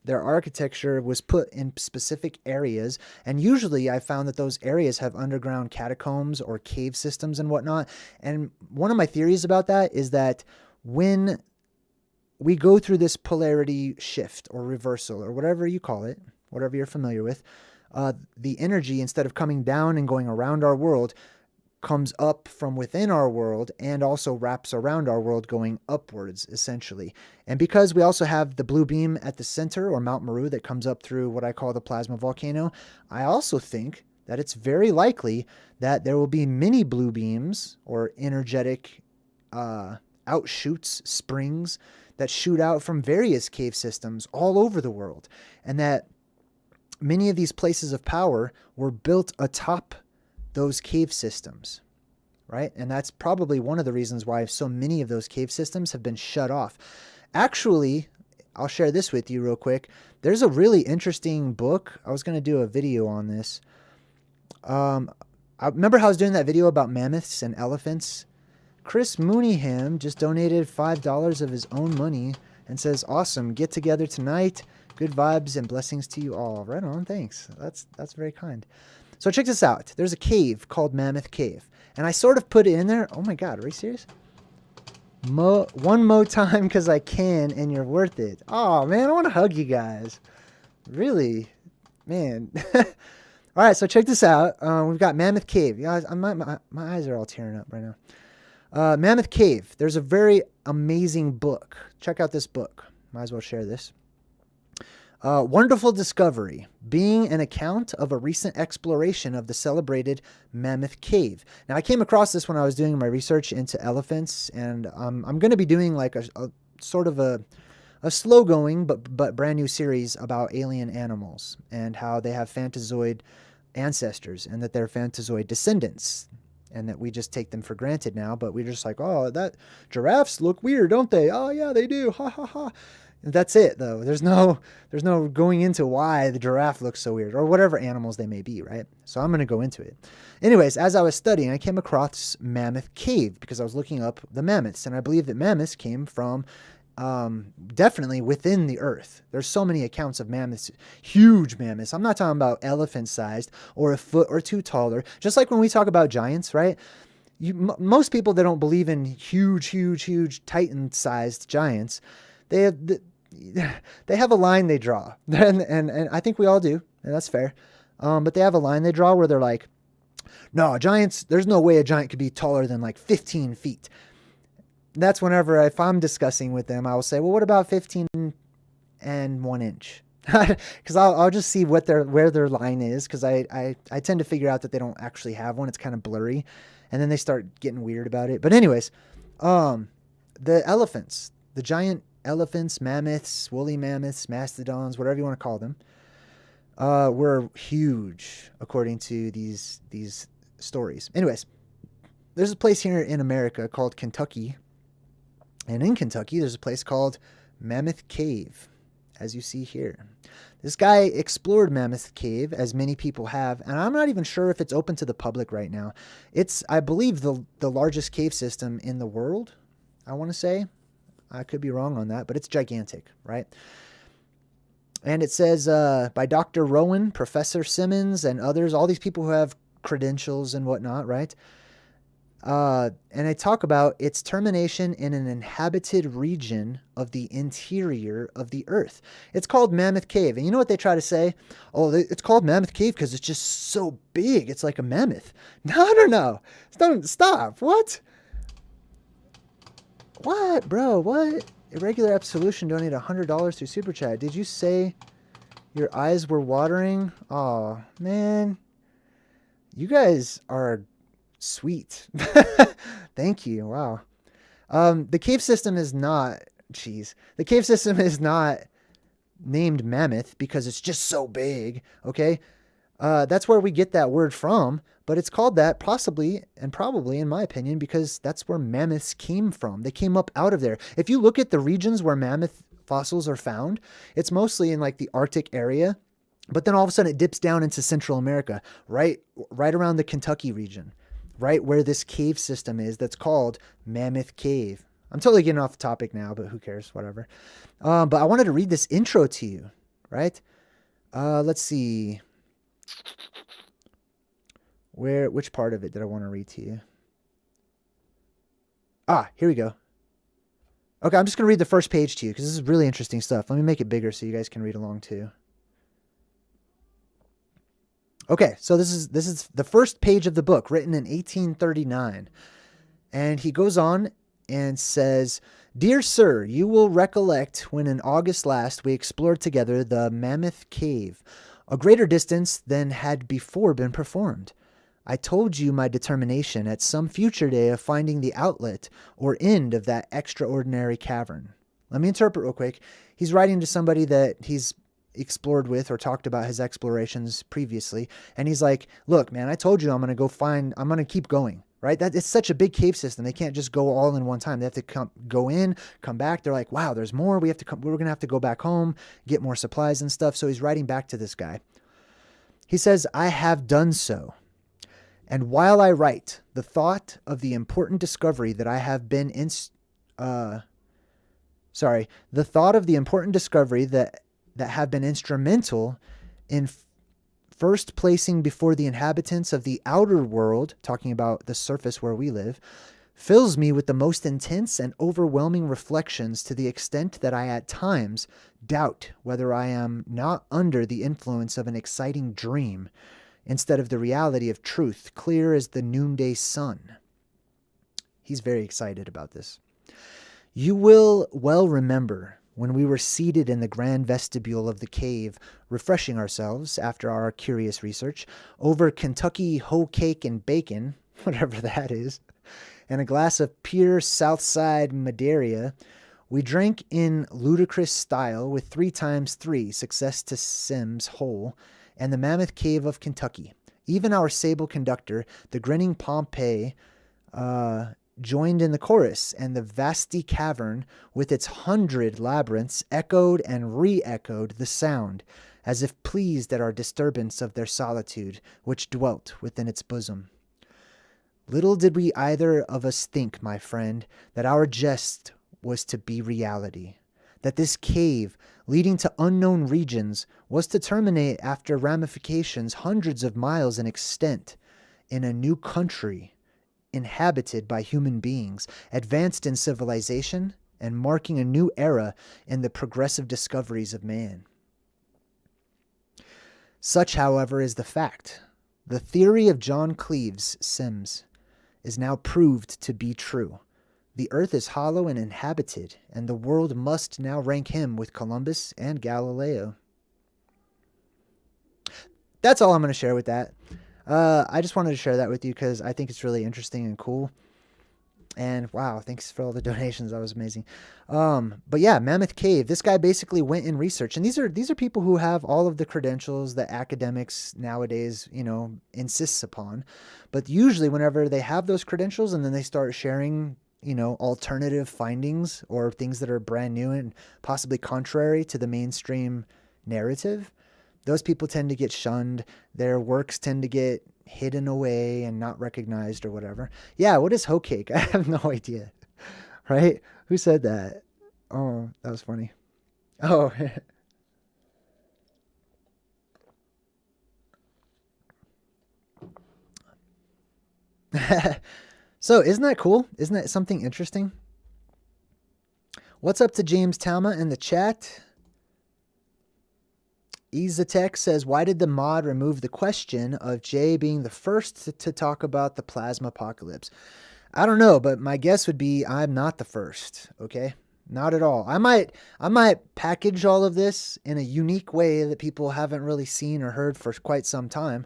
their architecture was put in specific areas. And usually I found that those areas have underground catacombs or cave systems and whatnot. And one of my theories about that is that when we go through this polarity shift or reversal or whatever you call it, whatever you're familiar with, the energy, instead of coming down and going around our world, comes up from within our world and also wraps around our world going upwards, essentially. And because we also have the blue beam at the center, or Mount Meru, that comes up through what I call the plasma volcano, I also think that it's very likely that there will be mini blue beams or energetic outshoots, springs that shoot out from various cave systems all over the world. And that many of these places of power were built atop those cave systems, right? And that's probably one of the reasons why so many of those cave systems have been shut off. Actually, I'll share this with you real quick. There's a really interesting book. I was going to do a video on this. I remember how I was doing that video about mammoths and elephants. Chris Mooneyham just donated $5 of his own money and says, "Awesome, get together tonight. Good vibes and blessings to you all." Right on, thanks. That's very kind. So check this out. There's a cave called Mammoth Cave. And I sort of put it in there. Oh my God, are you serious? One more time because I can, and you're worth it. Oh man, I want to hug you guys. Really, man. All right, so check this out. We've got Mammoth Cave. Yeah, my eyes are all tearing up right now. Mammoth Cave. There's a very amazing book. Check out this book. Might as well share this. Wonderful Discovery, being an account of a recent exploration of the celebrated Mammoth Cave. Now, I came across this when I was doing my research into elephants, and I'm going to be doing like a sort of a slow-going but brand new series about alien animals and how they have Fantazoid ancestors and that they're Fantazoid descendants, and that we just take them for granted now, but we're just like, oh, that giraffes look weird, don't they? Oh, yeah, they do. Ha, ha, ha. That's it, though. There's no going into why the giraffe looks so weird, or whatever animals they may be, right? So I'm going to go into it. Anyways, as I was studying, I came across Mammoth Cave because I was looking up the mammoths, and I believe that mammoths came from definitely within the earth. There's so many accounts of mammoths, huge mammoths. I'm not talking about elephant-sized or a foot or two taller. Just like when we talk about giants, right? Most people that don't believe in huge Titan-sized giants, they have a line they draw, and I think we all do, and that's fair. But they have a line they draw where they're like, no, giants, there's no way a giant could be taller than like 15 feet. That's whenever, if I'm discussing with them, I will say, well, what about 15 and 1 inch? Because I'll just see where their line is, because I tend to figure out that they don't actually have one. It's kind of blurry, and then they start getting weird about it. But anyways, the elephants, the giant elephants, mammoths, woolly mammoths, mastodons, whatever you want to call them, were huge according to these stories. Anyways, there's a place here in America called Kentucky, and in Kentucky there's a place called Mammoth Cave, as you see here. This guy explored Mammoth Cave, as many people have, and I'm not even sure if it's open to the public right now. It's, I believe, the largest cave system in the world, I want to say. I could be wrong on that, but it's gigantic, right? And it says by Dr. Rowan, Professor Simmons, and others, all these people who have credentials and whatnot, right? And they talk about its termination in an inhabited region of the interior of the earth. It's called Mammoth Cave. And you know what they try to say? Oh, it's called Mammoth Cave because it's just so big. It's like a mammoth. No. Don't stop. What? What, bro? What? Irregular Absolution donated $100 through Super Chat. Did you say your eyes were watering? Oh, man. You guys are sweet. Thank you. Wow. The cave system is not, the cave system is not named Mammoth because it's just so big, okay? That's where we get that word from, but it's called that possibly and probably, in my opinion, because that's where mammoths came from. They came up out of there. If you look at the regions where mammoth fossils are found, it's mostly in like the Arctic area, but then all of a sudden it dips down into Central America, right around the Kentucky region, right where this cave system is that's called Mammoth Cave. I'm totally getting off the topic now, but who cares, whatever. But I wanted to read this intro to you, right? Let's see. Which part of it did I want to read to you? Here we go. Okay, I'm just going to read the first page to you because this is really interesting stuff. Let me make it bigger so you guys can read along too. Okay, so this is the first page of the book, written in 1839. And he goes on and says, "Dear sir, you will recollect when in August last we explored together the Mammoth Cave, a greater distance than had before been performed. I told you my determination at some future day of finding the outlet or end of that extraordinary cavern." Let me interpret real quick. He's writing to somebody that he's explored with or talked about his explorations previously. And he's like, look, man, I told you I'm going to keep going, right? That it's such a big cave system. They can't just go all in one time. They have to go in, come back. They're like, wow, there's more. We're going to have to go back home, get more supplies and stuff. So he's writing back to this guy. He says, "I have done so. And while I write, the thought of the important discovery that I have been the thought of the important discovery that have been instrumental in first placing before the inhabitants of the outer world," talking about the surface where we live, "fills me with the most intense and overwhelming reflections, to the extent that I at times doubt whether I am not under the influence of an exciting dream, instead of the reality of truth, clear as the noonday sun." He's very excited about this. "You will well remember when we were seated in the grand vestibule of the cave, refreshing ourselves, after our curious research, over Kentucky hoe cake and bacon," whatever that is, "and a glass of pure Southside Madeira, we drank in ludicrous style, with 3 times 3 success to Sim's hole, and the Mammoth Cave of Kentucky. Even our sable conductor, the grinning Pompey, joined in the chorus, and the vasty cavern, with its 100 labyrinths, echoed and re-echoed the sound, as if pleased at our disturbance of their solitude, which dwelt within its bosom. Little did we either of us think, my friend, that our jest was to be reality, that this cave, leading to unknown regions, was to terminate, after ramifications hundreds of miles in extent, in a new country, inhabited by human beings, advanced in civilization, and marking a new era in the progressive discoveries of man. Such, however, is the fact. The theory of John Cleves Sims is now proved to be true. The earth is hollow and inhabited, and the world must now rank him with Columbus and Galileo." That's all I'm going to share with that. I just wanted to share that with you because I think it's really interesting and cool. And wow, thanks for all the donations. That was amazing. But yeah, Mammoth Cave. This guy basically went in research, and these are people who have all of the credentials that academics nowadays, insists upon. But usually, whenever they have those credentials, and then they start sharing, alternative findings or things that are brand new and possibly contrary to the mainstream narrative, those people tend to get shunned. Their works tend to get hidden away and not recognized or whatever. Yeah, what is hoe cake? I have no idea. Right? Who said that? Oh, that was funny. Oh. So, isn't that cool? Isn't that something interesting? What's up to James Talma in the chat? Ezatech says, "Why did the mod remove the question of Jay being the first to talk about the plasma apocalypse?" I don't know, but my guess would be I'm not the first, okay? Not at all. I might package all of this in a unique way that people haven't really seen or heard for quite some time.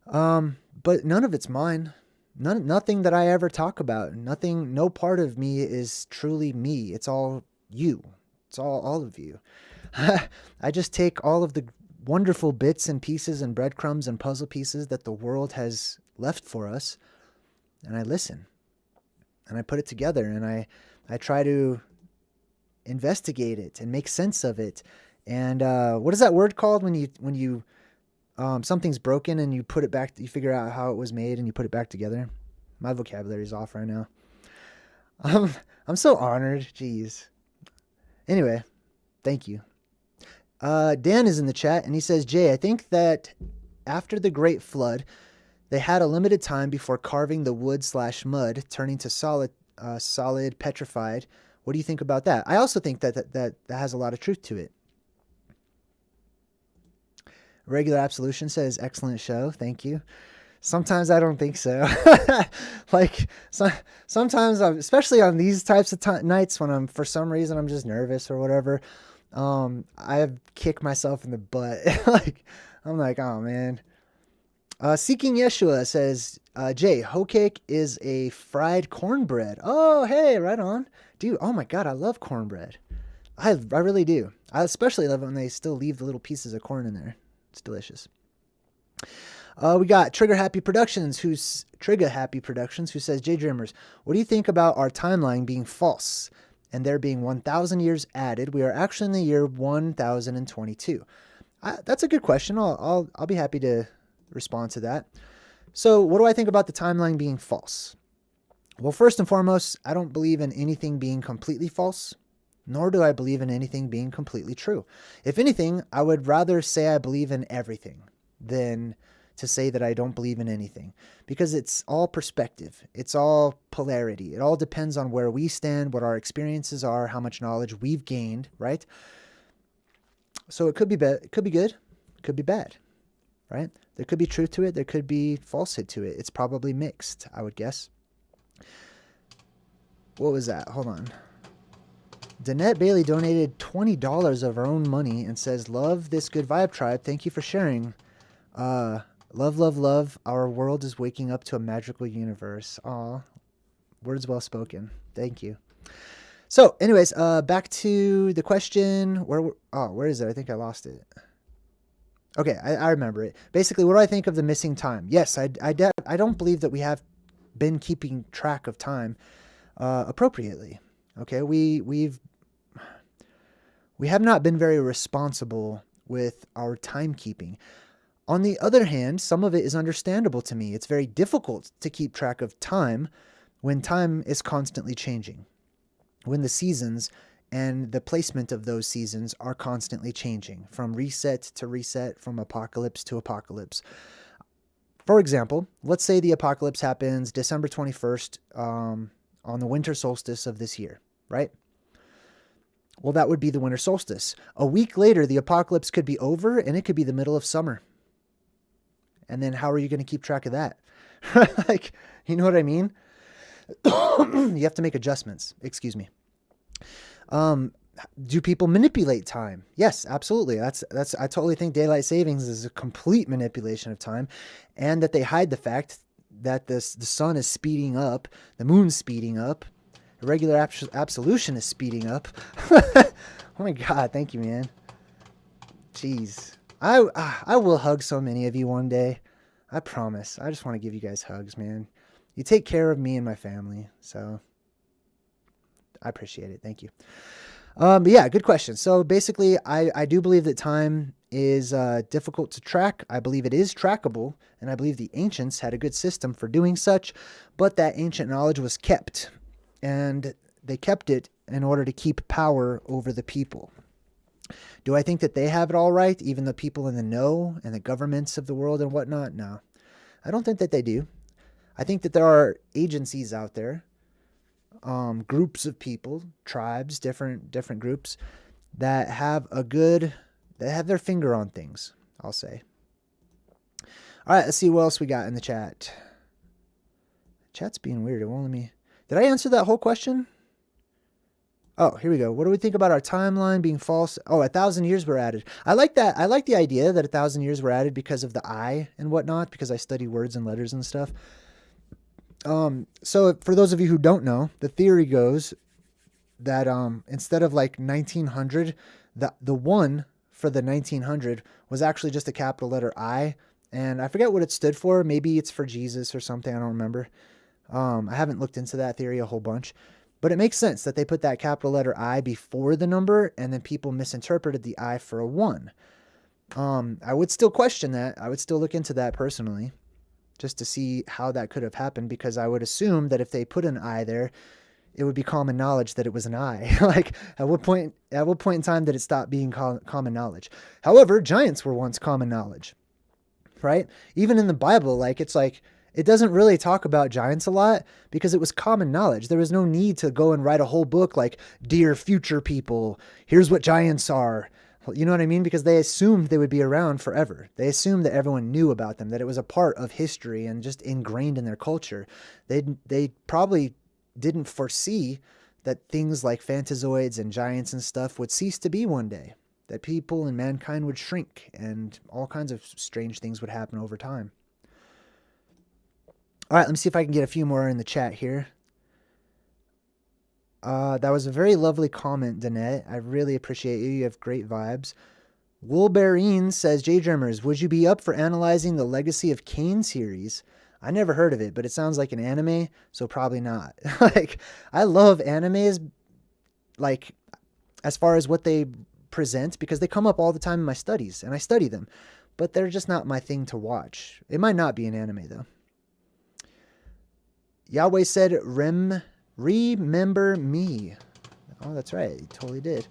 But none of it's mine. Nothing that I ever talk about. No part of me is truly me. It's all you. It's all of you. I just take all of the wonderful bits and pieces and breadcrumbs and puzzle pieces that the world has left for us, and I listen, and I put it together, and I try to investigate it and make sense of it. And what is that word called when you something's broken and you put it back, you figure out how it was made and you put it back together? My vocabulary is off right now. I'm so honored. Jeez. Anyway, thank you. Dan is in the chat, and he says, "Jay, I think that after the Great Flood, they had a limited time before carving the wood/mud, turning to solid petrified. What do you think about that?" I also think that has a lot of truth to it. Regular Absolution says, excellent show. Thank you. Sometimes I don't think so. Like sometimes, especially on these types of nights when for some reason I'm just nervous or whatever. I kick myself in the butt. Like I'm like, oh man. Seeking Yeshua says, Jay, hoe cake is a fried cornbread. Oh, hey, right on. Dude, oh my God, I love cornbread. I really do. I especially love it when they still leave the little pieces of corn in there. It's delicious. We got Trigger Happy Productions, who says, JayDreamerZ, what do you think about our timeline being false and there being 1,000 years added? We are actually in the year 1022. That's a good question. I'll be happy to respond to that. So what do I think about the timeline being false? Well, first and foremost, I don't believe in anything being completely false, nor do I believe in anything being completely true. If anything, I would rather say I believe in everything than to say that I don't believe in anything, because it's all perspective. It's all polarity. It all depends on where we stand, what our experiences are, how much knowledge we've gained, right? So it could be it could be good, it could be bad, right? There could be truth to it. There could be falsehood to it. It's probably mixed, I would guess. What was that? Hold on. Danette Bailey donated $20 of her own money and says, love this good vibe tribe. Thank you for sharing. Love, love, love. Our world is waking up to a magical universe. Aw, words well spoken. Thank you. So anyways, back to the question. Where is it? I think I lost it. Okay, I remember it. Basically, what do I think of the missing time? Yes, I don't believe that we have been keeping track of time appropriately. Okay, we have not been very responsible with our timekeeping. On the other hand, some of it is understandable to me. It's very difficult to keep track of time when time is constantly changing, when the seasons and the placement of those seasons are constantly changing from reset to reset, from apocalypse to apocalypse. For example, let's say the apocalypse happens December 21st on the winter solstice of this year, right? Well, that would be the winter solstice. A week later, the apocalypse could be over and it could be the middle of summer. And then how are you going to keep track of that? Like, you know what I mean? You have to make adjustments. Excuse me. Do people manipulate time? Yes, absolutely. I totally think daylight savings is a complete manipulation of time, and that they hide the fact that the sun is speeding up, the moon's speeding up, irregular absolution is speeding up. Oh my God. Thank you, man. Jeez. I will hug so many of you one day. I promise. I just want to give you guys hugs, man. You take care of me and my family, so I appreciate it. Thank you. But yeah, good question. So basically, I do believe that time is difficult to track. I believe it is trackable, and I believe the ancients had a good system for doing such, but that ancient knowledge was kept, and they kept it in order to keep power over the people. Do I think that they have it all right, even the people in the know and the governments of the world and whatnot? No, I don't think that they do. I think that there are agencies out there, groups of people, tribes, different groups that have their finger on things, I'll say. All right, let's see what else we got in the chat. Chat's being weird. It won't let me. Did I answer that whole question? Oh, here we go. What do we think about our timeline being false? Oh, 1,000 years were added. I like that. I like the idea that 1,000 years were added because of the I and whatnot, because I study words and letters and stuff. So for those of you who don't know, the theory goes that instead of like 1900, the one for the 1900 was actually just a capital letter I, and I forget what it stood for. Maybe it's for Jesus or something. I don't remember. I haven't looked into that theory a whole bunch. But it makes sense that they put that capital letter I before the number, and then people misinterpreted the I for a 1. I would still question that. I would still look into that personally, just to see how that could have happened, because I would assume that if they put an I there, it would be common knowledge that it was an I. Like, at what point in time did it stop being common knowledge? However, giants were once common knowledge, right? Even in the Bible, it doesn't really talk about giants a lot because it was common knowledge. There was no need to go and write a whole book like, dear future people, here's what giants are. You know what I mean? Because they assumed they would be around forever. They assumed that everyone knew about them, that it was a part of history and just ingrained in their culture. They probably didn't foresee that things like Fantazoids and giants and stuff would cease to be one day, that people and mankind would shrink and all kinds of strange things would happen over time. All right, let me see if I can get a few more in the chat here. That was a very lovely comment, Danette. I really appreciate you. You have great vibes. Wolverine says, JayDreamerZ, would you be up for analyzing the Legacy of Kain series? I never heard of it, but it sounds like an anime, so probably not. Like, I love animes, like, as far as what they present, because they come up all the time in my studies, and I study them, but they're just not my thing to watch. It might not be an anime, though. Yahweh said, remember me. Oh, that's right. He totally did.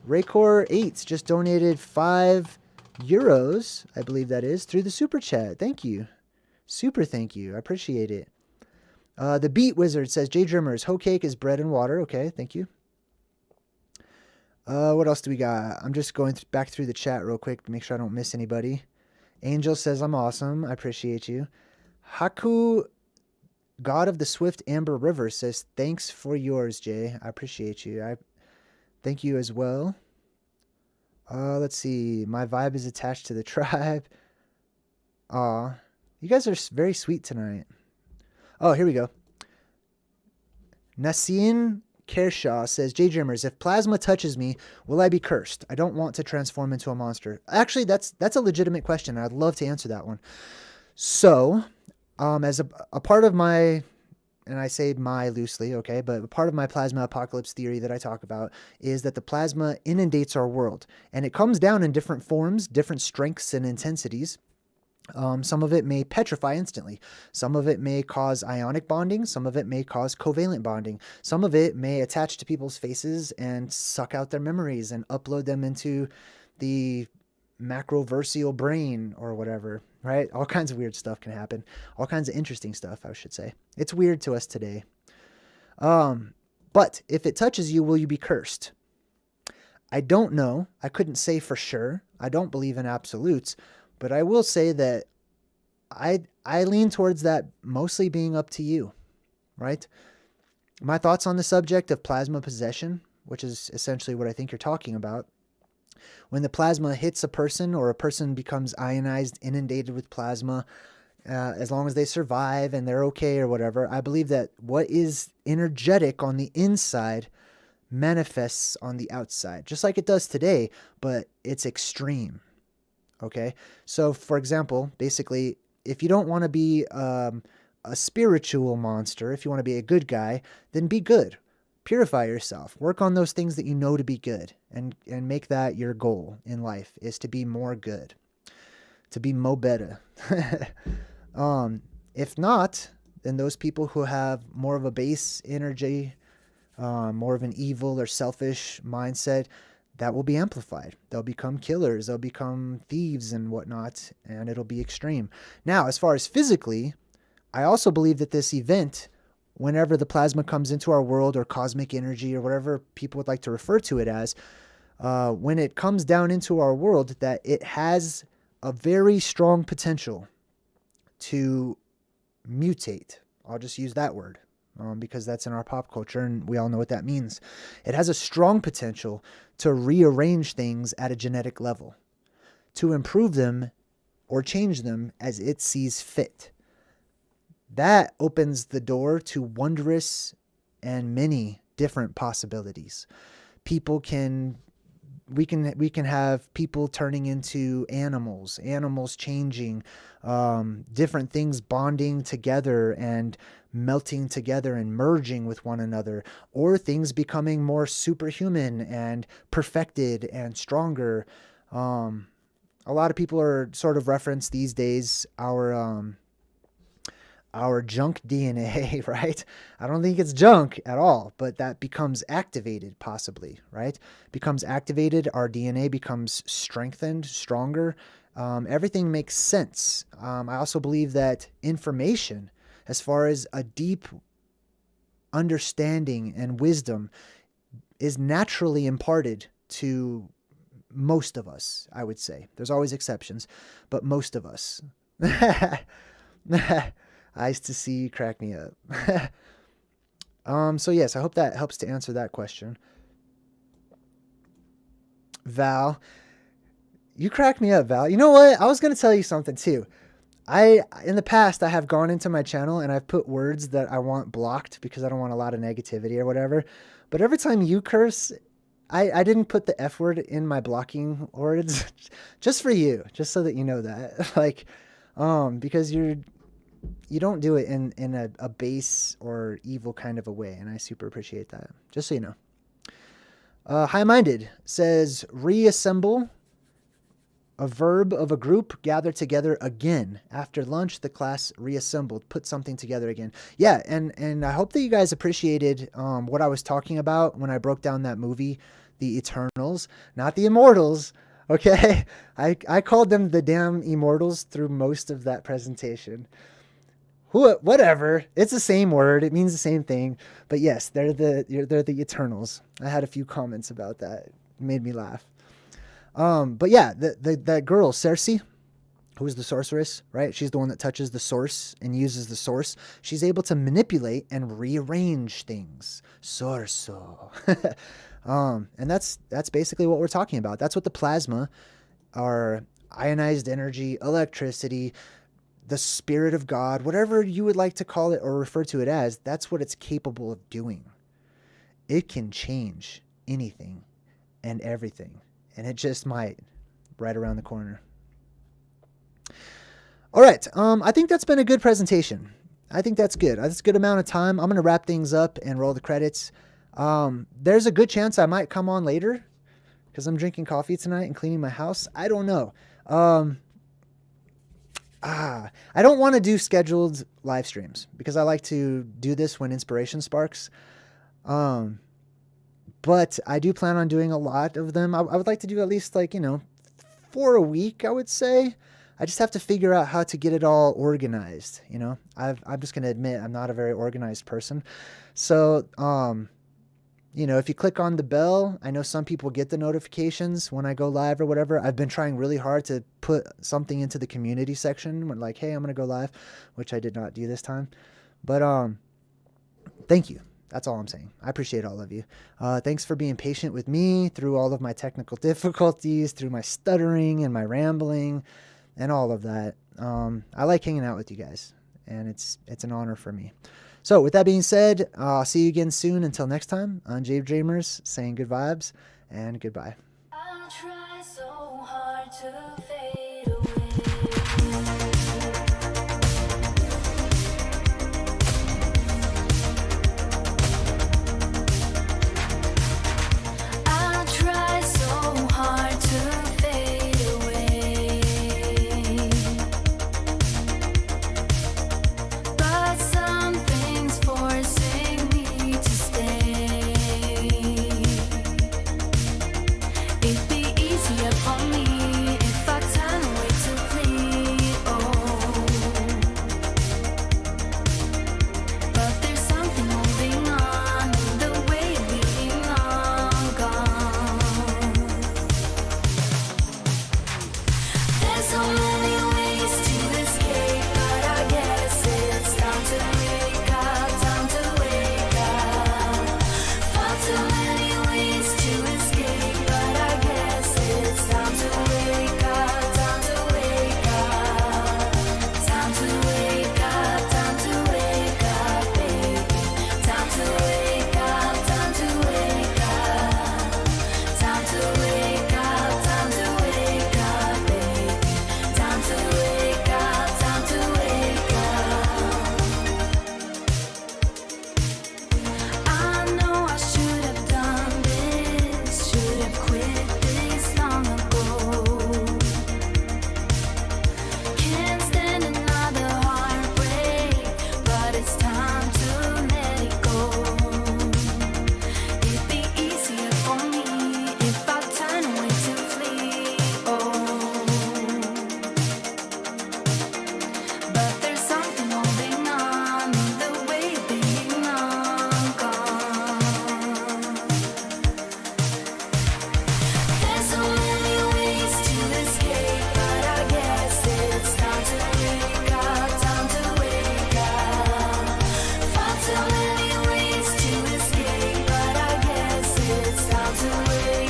Raycor8 just donated €5, I believe that is, through the super chat. Thank you. Super thank you. I appreciate it. The Beat Wizard says, JayDreamerZ, hoe cake is bread and water. Okay, thank you. What else do we got? I'm just going back through the chat real quick to make sure I don't miss anybody. Angel says, I'm awesome. I appreciate you. Haku, God of the Swift Amber River, says, thanks for yours, Jay. I appreciate you. I thank you as well. Let's see. My vibe is attached to the tribe. Aw. You guys are very sweet tonight. Oh, here we go. Nassim Kershaw says, JayDreamerZ, if plasma touches me, will I be cursed? I don't want to transform into a monster. Actually, that's a legitimate question. I'd love to answer that one. So, as a part of my, and I say my loosely, okay, but a part of my plasma apocalypse theory that I talk about is that the plasma inundates our world, and it comes down in different forms, different strengths and intensities. Some of it may petrify instantly. Some of it may cause ionic bonding. Some of it may cause covalent bonding. Some of it may attach to people's faces and suck out their memories and upload them into the macroversial brain or whatever, right? All kinds of weird stuff can happen. All kinds of interesting stuff, I should say. It's weird to us today. But if it touches you, will you be cursed? I don't know. I couldn't say for sure. I don't believe in absolutes. But I will say that I lean towards that mostly being up to you, right? My thoughts on the subject of plasma possession, which is essentially what I think you're talking about. When the plasma hits a person or a person becomes ionized, inundated with plasma, as long as they survive and they're okay or whatever, I believe that what is energetic on the inside manifests on the outside, just like it does today, but it's extreme. Okay, so for example, basically, if you don't want to be a spiritual monster, if you want to be a good guy, then be good. Purify yourself. Work on those things that you know to be good, and make that your goal in life, is to be more good, to be mo better. If not, then those people who have more of a base energy, more of an evil or selfish mindset, that will be amplified. They'll become killers. They'll become thieves and whatnot, and it'll be extreme. Now, as far as physically, I also believe that this event, whenever the plasma comes into our world, or cosmic energy, or whatever people would like to refer to it as, when it comes down into our world, that it has a very strong potential to mutate. I'll just use that word. Because that's in our pop culture and we all know what that means. It has a strong potential to rearrange things at a genetic level, to improve them or change them as it sees fit. That opens the door to wondrous and many different possibilities. We can have people turning into animals changing, different things bonding together and melting together and merging with one another, or things becoming more superhuman and perfected and stronger. A lot of people are sort of reference these days our junk DNA, right? I don't think it's junk at all, but that becomes activated possibly, right? Becomes activated, our DNA becomes strengthened, stronger. Everything makes sense. I also believe that information, as far as a deep understanding and wisdom, is naturally imparted to most of us, I would say. There's always exceptions, but most of us. Eyes to see, crack me up. So yes, I hope that helps to answer that question. Val, you crack me up, Val. You know what? I was going to tell you something too. In the past, I have gone into my channel and I've put words that I want blocked because I don't want a lot of negativity or whatever. But every time you curse, I didn't put the F word in my blocking words just for you, just so that you know that. Like, because you don't do it in a base or evil kind of a way. And I super appreciate that. Just so you know. High-minded says, reassemble. A verb of a group, gather together again. After lunch, the class reassembled, put something together again. Yeah, and I hope that you guys appreciated what I was talking about when I broke down that movie, The Eternals, not the Immortals, okay? I called them the damn Immortals through most of that presentation. Whatever, it's the same word, it means the same thing, but yes, they're the Eternals. I had a few comments about that. It made me laugh. But yeah, that girl, Cersei, who is the sorceress, right? She's the one that touches the source and uses the source. She's able to manipulate and rearrange things. Sorso. And that's basically what we're talking about. That's what the plasma, our ionized energy, electricity, the spirit of God, whatever you would like to call it or refer to it as, that's what it's capable of doing. It can change anything and everything. And it just might, right around the corner. All right. I think that's been a good presentation. I think that's good. That's a good amount of time. I'm going to wrap things up and roll the credits. There's a good chance I might come on later because I'm drinking coffee tonight and cleaning my house. I don't know. I don't want to do scheduled live streams because I like to do this when inspiration sparks. But I do plan on doing a lot of them. I would like to do at least 4 a week, I would say. I just have to figure out how to get it all organized. I'm just going to admit I'm not a very organized person. So, if you click on the bell, I know some people get the notifications when I go live or whatever. I've been trying really hard to put something into the community section when hey, I'm going to go live, which I did not do this time. But, thank you. That's all I'm saying. I appreciate all of you. Thanks for being patient with me through all of my technical difficulties, through my stuttering and my rambling and all of that. I like hanging out with you guys, and it's an honor for me. So with that being said, I'll see you again soon. Until next time, I'm JayDreamerZ saying good vibes and goodbye. I try so hard to fade away. It'd be easier for me if I mountain wave.